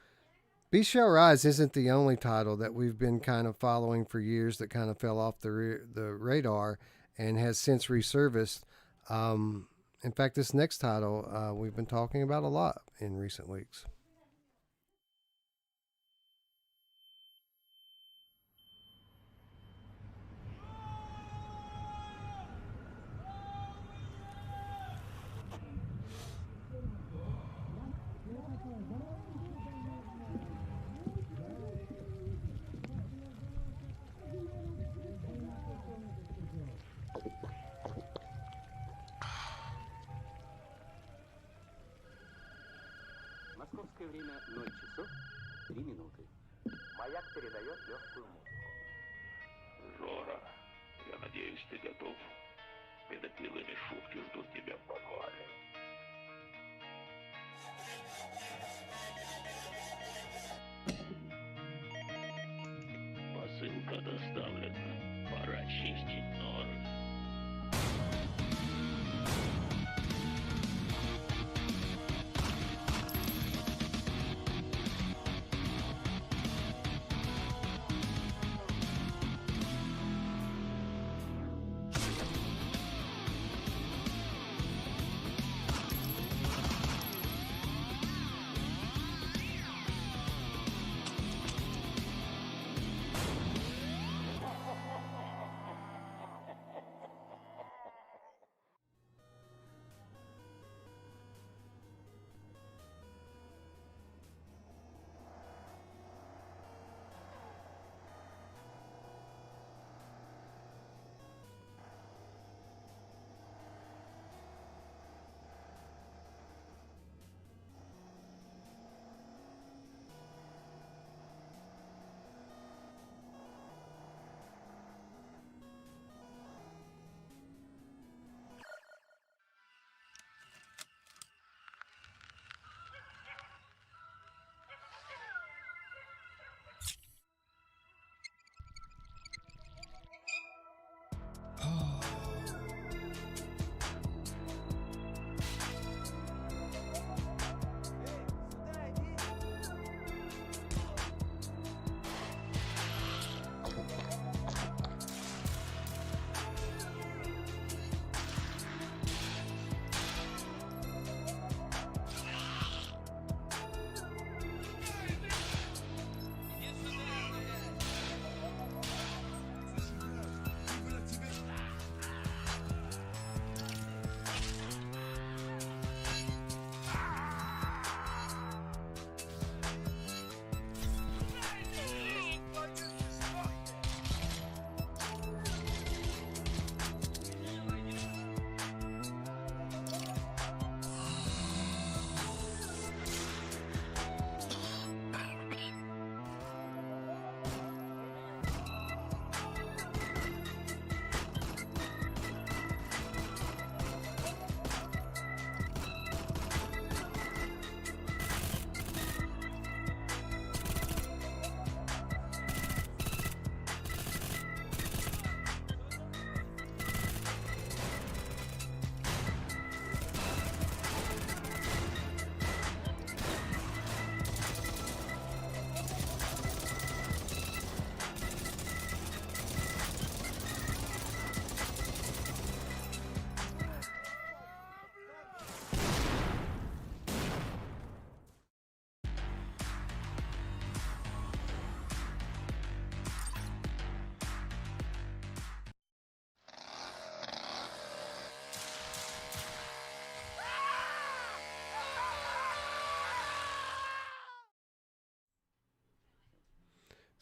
Beast Shall Rise isn't the only title that we've been kind of following for years that kind of fell off the radar and has since resurfaced. In fact, this next title we've been talking about a lot in recent weeks. Московское время 0 часов 3 минуты. Маяк передает легкую музыку. Жора, я надеюсь, ты готов. Педофилы шутки ждут тебя в подвале. Посылка доставлена. Пора чистить норы.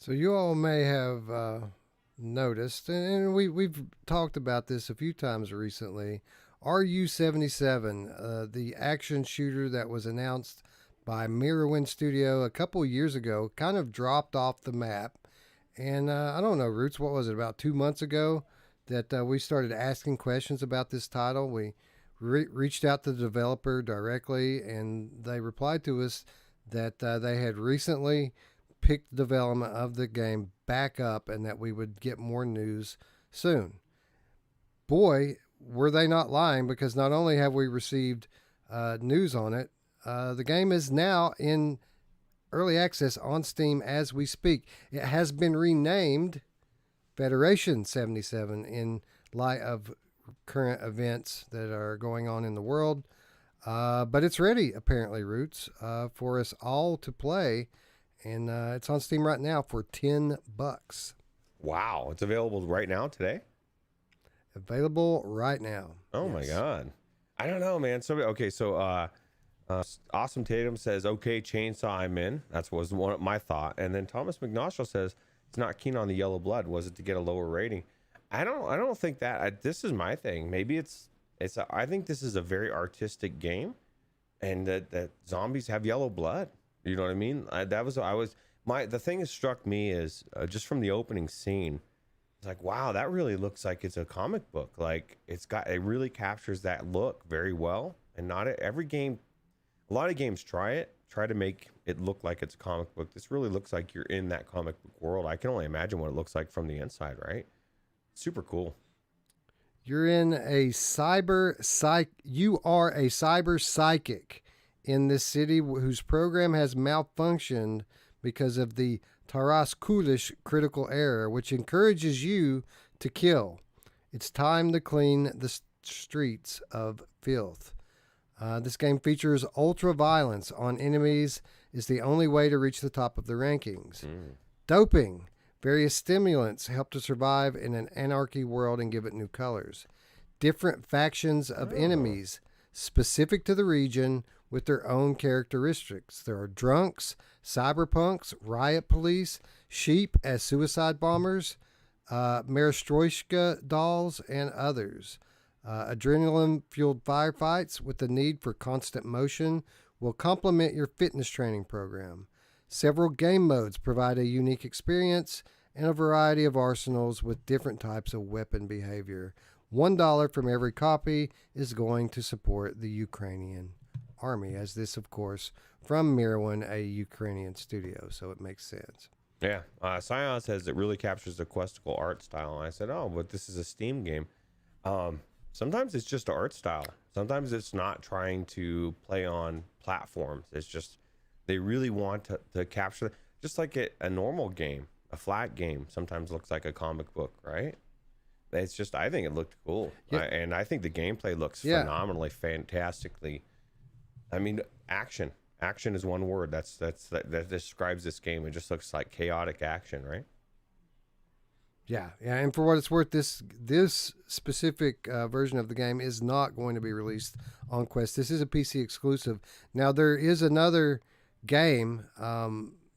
So you all may have noticed, and we've talked about this a few times recently, RU-77, the action shooter that was announced by Mirrorwind Studio a couple years ago, kind of dropped off the map. And I don't know, Roots, what was it, about 2 months ago that we started asking questions about this title? We reached out to the developer directly, and they replied to us that they had recently picked the development of the game back up and that we would get more news soon. Boy, were they not lying, because not only have we received news on it, the game is now in early access on Steam as we speak. It has been renamed Federation 77 in light of current events that are going on in the world. But it's ready, apparently, Roots, for us all to play. And it's on Steam right now for $10. Wow. It's available right now today? Available right now. Oh, yes. My God. I don't know, man. So Awesome Tatum says, okay, Chainsaw, I'm in. That was my thought. And then Thomas McNostril says he's not keen on the yellow blood. Was it to get a lower rating? I don't think that. This is my thing. Maybe I think this is a very artistic game, and that zombies have yellow blood. You know what I mean? The thing that struck me is just from the opening scene. It's like, wow, that really looks like it's a comic book. Like it really captures that look very well. And not every game, a lot of games try to make it look like it's a comic book. This really looks like you're in that comic book world. I can only imagine what it looks like from the inside, right? Super cool. You're in a you are a cyber psychic in this city whose program has malfunctioned because of the Taras Kulish critical error, which encourages you to kill. It's time to clean the streets of filth. This game features ultra violence on enemies is the only way to reach the top of the rankings. Doping. Various stimulants help to survive in an anarchy world and give it new colors. Different factions of enemies specific to the region with their own characteristics. There are drunks, cyberpunks, riot police, sheep as suicide bombers, Marestroishka dolls, and others. Adrenaline-fueled firefights with the need for constant motion will complement your fitness training program. Several game modes provide a unique experience and a variety of arsenals with different types of weapon behavior. $1 from every copy is going to support the Ukrainian army, as this, of course, from Mirrorwind, a Ukrainian studio, so it makes sense. Yeah. Scion says it really captures the questical art style. And I said, oh, but this is a Steam game. Sometimes it's just art style. Sometimes it's not trying to play on platforms. It's just they really want to capture, just like a normal game, a flat game sometimes looks like a comic book, right? It's just, I think it looked cool. Yeah. And I think the gameplay looks phenomenally, fantastically. I mean, action. Action is one word that describes this game. It just looks like chaotic action, right? Yeah. And for what it's worth, this specific version of the game is not going to be released on Quest. This is a PC exclusive. Now, there is another game,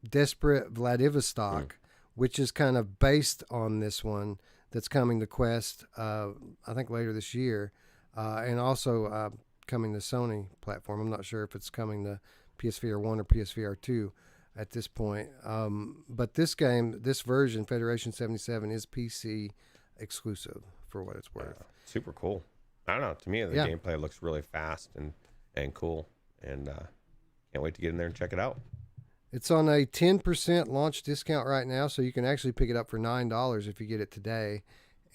Desperate Vladivostok, which is kind of based on this one that's coming to Quest, I think later this year, and also coming to Sony platform. I'm not sure if it's coming to PSVR 1 or PSVR 2 at this point. But this game, this version, Federation 77, is PC exclusive for what it's worth. Super cool. I don't know. To me, the gameplay looks really fast and cool. And can't wait to get in there and check it out. It's on a 10% launch discount right now, so you can actually pick it up for $9 if you get it today.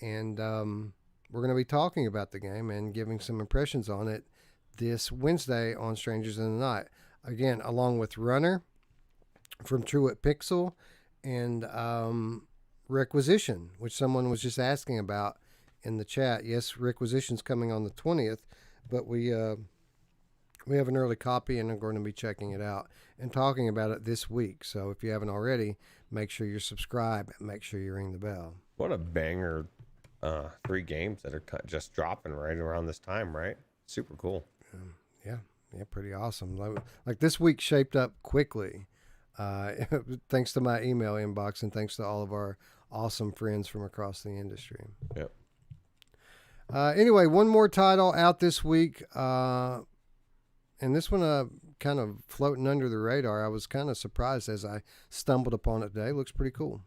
And we're going to be talking about the game and giving some impressions on it this Wednesday on Strangers in the Night. Again, along with Runner from Truett Pixel and Requisition, which someone was just asking about in the chat. Yes, Requisition's coming on the 20th, but we have an early copy and I'm going to be checking it out and talking about it this week. So if you haven't already, make sure you're subscribed and make sure you ring the bell. What a banger. 3 games that are just dropping right around this time, right? Super cool. Yeah, pretty awesome. Like this week shaped up quickly. Thanks to my email inbox and thanks to all of our awesome friends from across the industry. Yep. Anyway, one more title out this week, and this one kind of floating under the radar. I was kind of surprised as I stumbled upon it today. Looks pretty cool.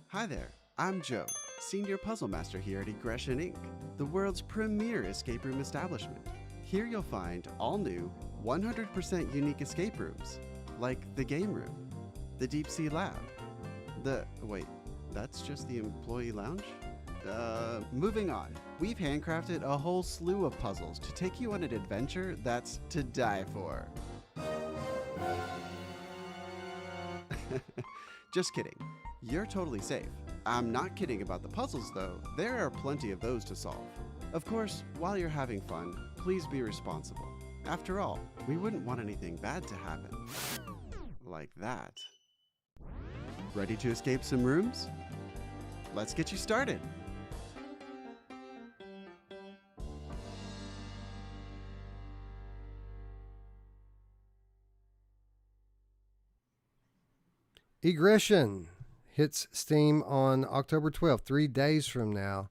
Hi there, I'm Joe, Senior Puzzle Master here at Egression Inc., the world's premier escape room establishment. Here you'll find all new, 100% unique escape rooms, like the Game Room, the Deep Sea Lab, wait, that's just the employee lounge? Moving on. We've handcrafted a whole slew of puzzles to take you on an adventure that's to die for. Just kidding. You're totally safe. I'm not kidding about the puzzles though. There are plenty of those to solve. Of course, while you're having fun, please be responsible. After all, we wouldn't want anything bad to happen. Like that. Ready to escape some rooms? Let's get you started. Egression hits Steam on October 12th, 3 days from now.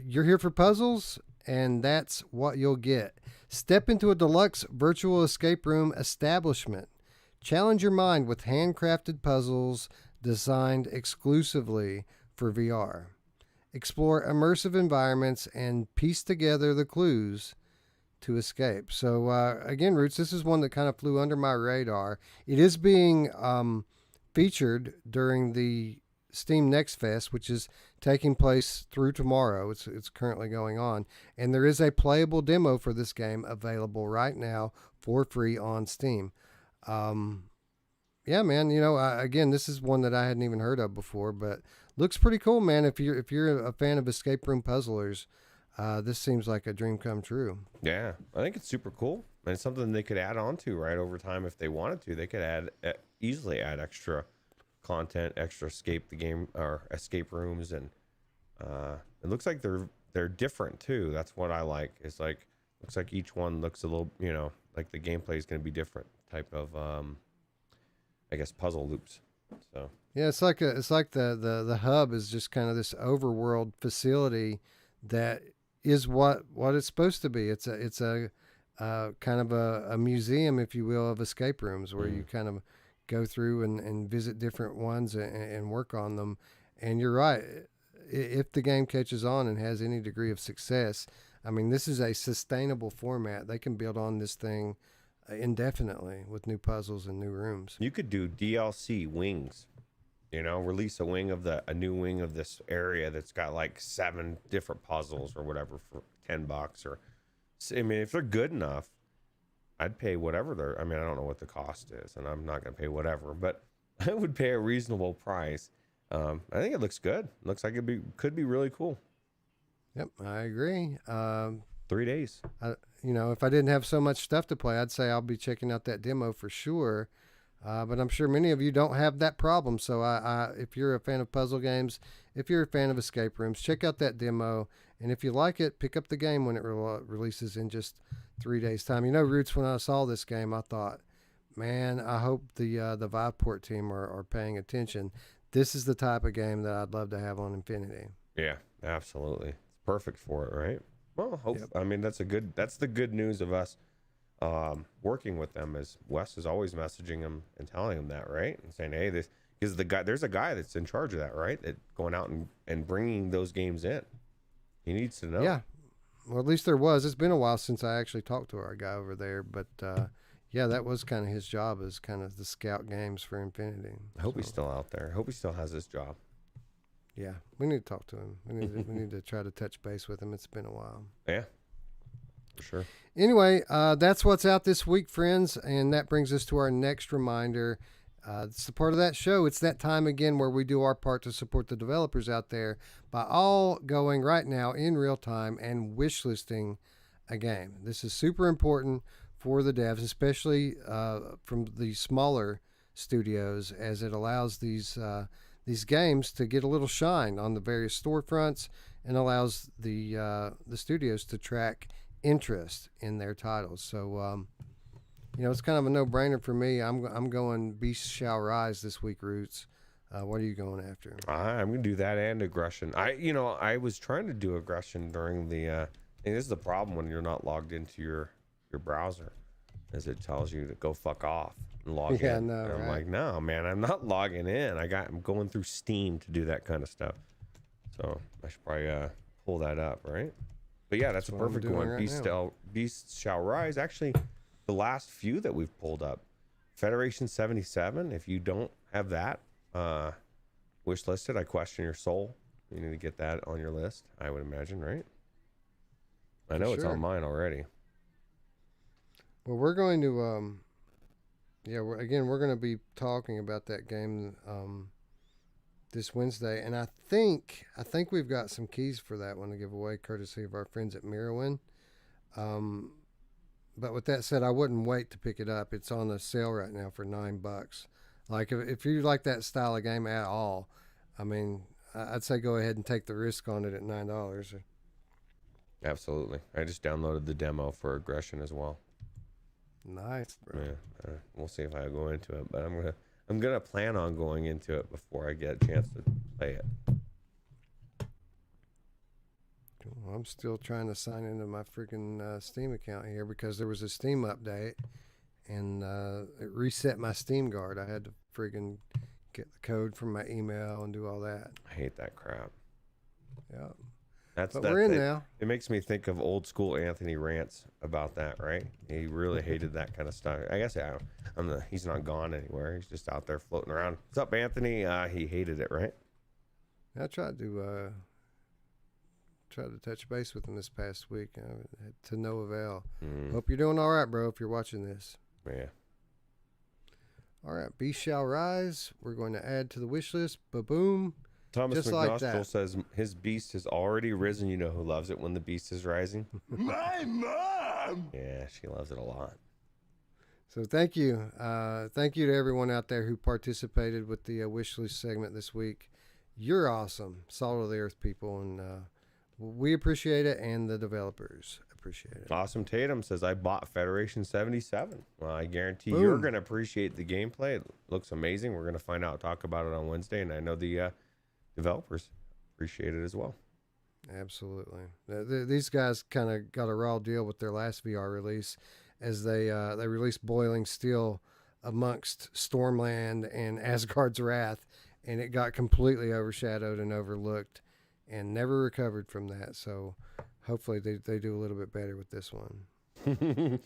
You're here for puzzles, and that's what you'll get. Step into a deluxe virtual escape room establishment. Challenge your mind with handcrafted puzzles designed exclusively for VR. Explore immersive environments and piece together the clues to escape. So again, Roots, this is one that kind of flew under my radar. It is being featured during the Steam Next Fest, which is taking place through tomorrow. It's currently going on, and there is a playable demo for this game available right now for free on Steam. Yeah, man. Again, this is one that I hadn't even heard of before, but looks pretty cool, man. If you're a fan of escape room puzzlers, this seems like a dream come true. Yeah, I think it's super cool, and it's something they could add on to right over time if they wanted to. They could easily add extra content, extra escape rooms, and it looks like they're different too. That's what I like. It's like looks like each one looks a little, like the gameplay is going to be different type of I guess puzzle loops. So yeah, it's like the hub is just kind of this overworld facility that is what it's supposed to be. It's a kind of a museum, if you will, of escape rooms where you kind of go through and visit different ones and work on them. And you're right. If the game catches on and has any degree of success, I mean, this is a sustainable format. They can build on this thing indefinitely with new puzzles and new rooms. You could do DLC wings, release a new wing of this area that's got like 7 different puzzles or whatever for $10 or, I mean, if they're good enough, I'd pay whatever I don't know what the cost is, and I'm not going to pay whatever, but I would pay a reasonable price. I think it looks good. Looks like could be really cool. Yep, I agree. 3 days. If I didn't have so much stuff to play, I'd say I'll be checking out that demo for sure. But I'm sure many of you don't have that problem. So if you're a fan of puzzle games, if you're a fan of escape rooms, check out that demo. And if you like it, pick up the game when it releases in just 3 days' time. Roots, when I saw this game, I thought, man, I hope the Viveport team are paying attention. This is the type of game that I'd love to have on Infinity. Yeah, absolutely. It's perfect for it, right? Well, Yep. I mean, that's the good news of us working with them, is Wes is always messaging them and telling them that, right? And saying, hey, there's a guy that's in charge of that, right? That going out and bringing those games in. He needs to know. Yeah. Well, at least there was. It's been a while since I actually talked to our guy over there, but yeah, that was kind of his job, as kind of the scout games for Infinity. I hope he's still out there. I hope he still has his job. Yeah, we need to talk to him. We need to try to touch base with him. It's been a while. Yeah, for sure. Anyway, that's what's out this week, friends, and that brings us to our next reminder. It's a part of that show. It's that time again where we do our part to support the developers out there by all going right now in real time and wishlisting a game. This is super important for the devs, especially from the smaller studios, as it allows these games to get a little shine on the various storefronts and allows the studios to track interest in their titles. So it's kind of a no-brainer for me. I'm going Beast Shall Rise this week, Roots. What are you going after? I'm gonna do that and Aggression. I was trying to do Aggression during the. And this is the problem when you're not logged into your browser, as it tells you to go fuck off and log in. No, and I'm right. like, no, man, I'm not logging in. I'm going through Steam to do that kind of stuff. So I should probably pull that up, right? But yeah, that's a what I'm perfect doing one. right Beast Shall Rise. Actually, the last few that we've pulled up, Federation 77. If you don't have that wish listed, I question your soul. You need to get that on your list, I would imagine, right? I know it's on mine already. Well, we're going to, we're going to be talking about that game this Wednesday, and I think we've got some keys for that one to give away, courtesy of our friends at Mirrorwind. But with that said, I wouldn't wait to pick it up. It's on a sale right now for $9. Like if you like that style of game at all, I mean, I'd say go ahead and take the risk on it at $9. Absolutely. I just downloaded the demo for Aggression as well. Nice, bro. Yeah, we'll see if I go into it, but I'm gonna plan on going into it before I get a chance to play it. Well, I'm still trying to sign into my freaking Steam account here because there was a Steam update, and it reset my Steam guard. I had to freaking get the code from my email and do all that. I hate that crap. Yeah. But we're in now. It makes me think of old school Anthony rants about that, right? He really hated that kind of stuff. I guess he's not gone anywhere. He's just out there floating around. What's up, Anthony? He hated it, right? I tried to touch base with him this past week, to no avail. Hope you're doing all right, bro, if you're watching this. Yeah. All right, Beast Shall Rise. We're going to add to the wish list. Ba-boom. Thomas Just like McNostril says his beast has already risen. You know who loves it when the beast is rising? My mom! Yeah, she loves it a lot. So thank you. Thank you to everyone out there who participated with the wish list segment this week. You're awesome. Salt of the earth people, and we appreciate it, and the developers appreciate it. Awesome Tatum says, I bought Federation 77. Well, I guarantee Boom. you're going to appreciate the gameplay. It looks amazing. We're going to find out, talk about it on Wednesday, and I know the developers appreciate it as well. Absolutely. These guys kind of got a raw deal with their last VR release, as they released Boiling Steel amongst Stormland and Asgard's Wrath, and it got completely overshadowed and overlooked and never recovered from that. So hopefully they do a little bit better with this one.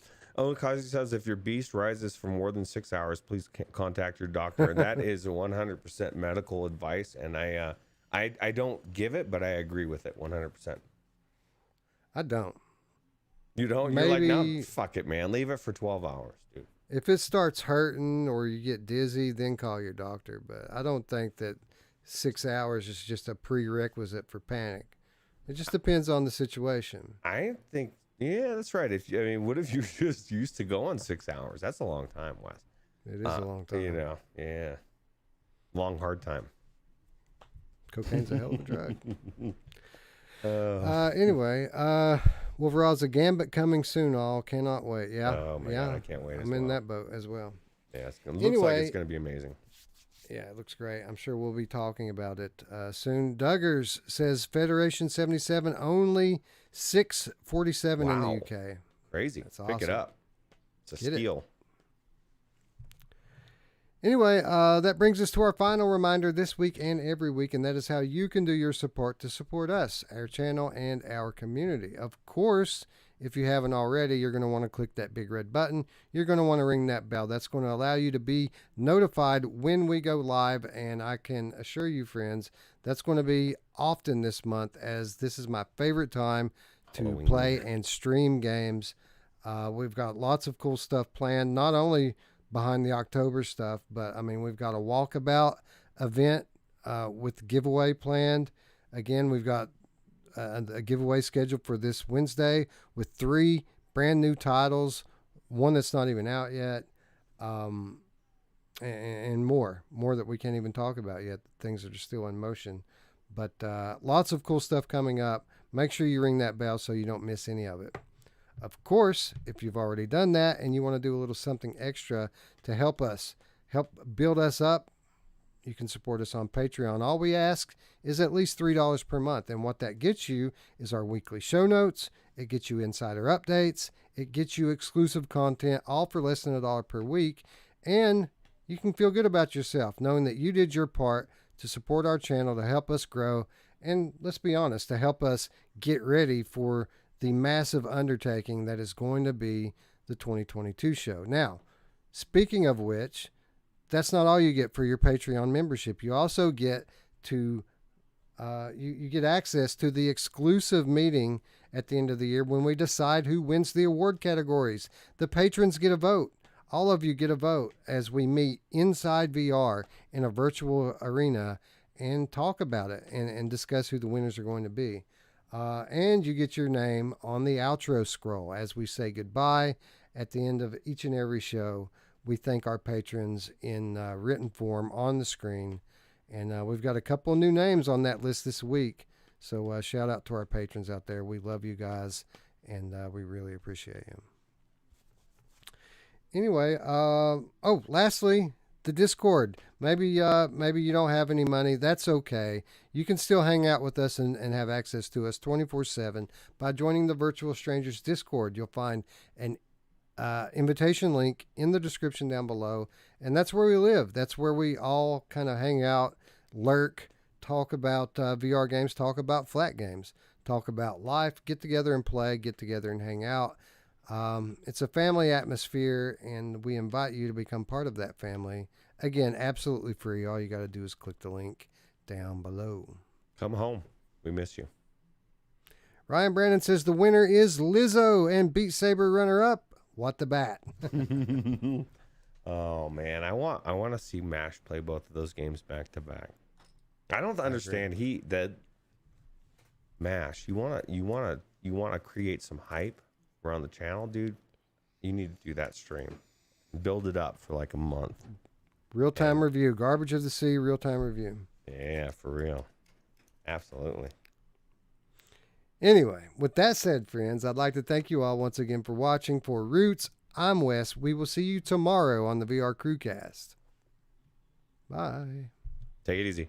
Kazi says, if your beast rises for more than 6 hours, please contact your doctor. And that is 100% medical advice, and I don't give it, but I agree with it 100%. I don't. You don't? Maybe, you're like, no, fuck it, man. Leave it for 12 hours, dude. If it starts hurting or you get dizzy, then call your doctor. But I don't think that 6 hours is just a prerequisite for panic. It just depends on the situation. I think, yeah, that's right. What if you're just used to going 6 hours? That's a long time, Wes. It is a long time. You know, yeah. Long, hard time. Cocaine's a hell of a drug. Anyway, Wolverade's a Gambit coming soon, all. Cannot wait. Yeah. Oh, my God, I can't wait. I'm in that boat as well. Yeah, it looks like it's going to be amazing. Yeah, it looks great. I'm sure we'll be talking about it soon. Duggars says Federation 77 only $6.47 in the UK. Crazy. That's awesome. Pick it up. It's a steal. Anyway, that brings us to our final reminder this week and every week, and that is how you can do your support to support us, our channel, and our community. Of course, if you haven't already, you're going to want to click that big red button. You're going to want to ring that bell. That's going to allow you to be notified when we go live, and I can assure you, friends, that's going to be often this month, as this is my favorite time to play and stream games. We've got lots of cool stuff planned, not only behind the October stuff, but I mean, we've got a walkabout event with giveaway planned. Again, we've got a giveaway scheduled for this Wednesday with 3 brand new titles, one that's not even out yet, and more that we can't even talk about yet. Things that are still in motion, but lots of cool stuff coming up. Make sure you ring that bell so you don't miss any of it. Of course, if you've already done that and you want to do a little something extra to help build us up, you can support us on Patreon. All we ask is at least $3 per month. And what that gets you is our weekly show notes. It gets you insider updates. It gets you exclusive content, all for less than $1 per week. And you can feel good about yourself knowing that you did your part to support our channel, to help us grow. And let's be honest, to help us get ready for the massive undertaking that is going to be the 2022 show. Now, speaking of which, that's not all you get for your Patreon membership. You also get to you get access to the exclusive meeting at the end of the year when we decide who wins the award categories. The patrons get a vote. All of you get a vote as we meet inside VR in a virtual arena and talk about it and discuss who the winners are going to be. And you get your name on the outro scroll as we say goodbye at the end of each and every show. We thank our patrons in written form on the screen. And we've got a couple of new names on that list this week. So shout out to our patrons out there. We love you guys, and we really appreciate you. Anyway, lastly, the Discord. Maybe you don't have any money. That's okay. You can still hang out with us and have access to us 24/7 by joining the Virtual Strangers Discord. You'll find an invitation link in the description down below, and that's where we live. That's where we all kind of hang out, lurk, talk about VR games, talk about flat games, talk about life, get together and play, get together and hang out. It's a family atmosphere, and we invite you to become part of that family. Again, absolutely free. All you got to do is click the link down below. Come home. We miss you. Ryan Brandon says the winner is Lizzo and Beat Saber runner-up. What the bat? Oh man, I want to see Mash play both of those games back to back. I don't understand Mash. You wanna create some hype around the channel, dude. You need to do that stream. Build it up for like a month. Real-time review. Garbage of the Sea, real-time review. Yeah, for real. Absolutely. Anyway, with that said, friends, I'd like to thank you all once again for watching. For Roots, I'm Wes. We will see you tomorrow on the VR Crewcast. Bye. Take it easy.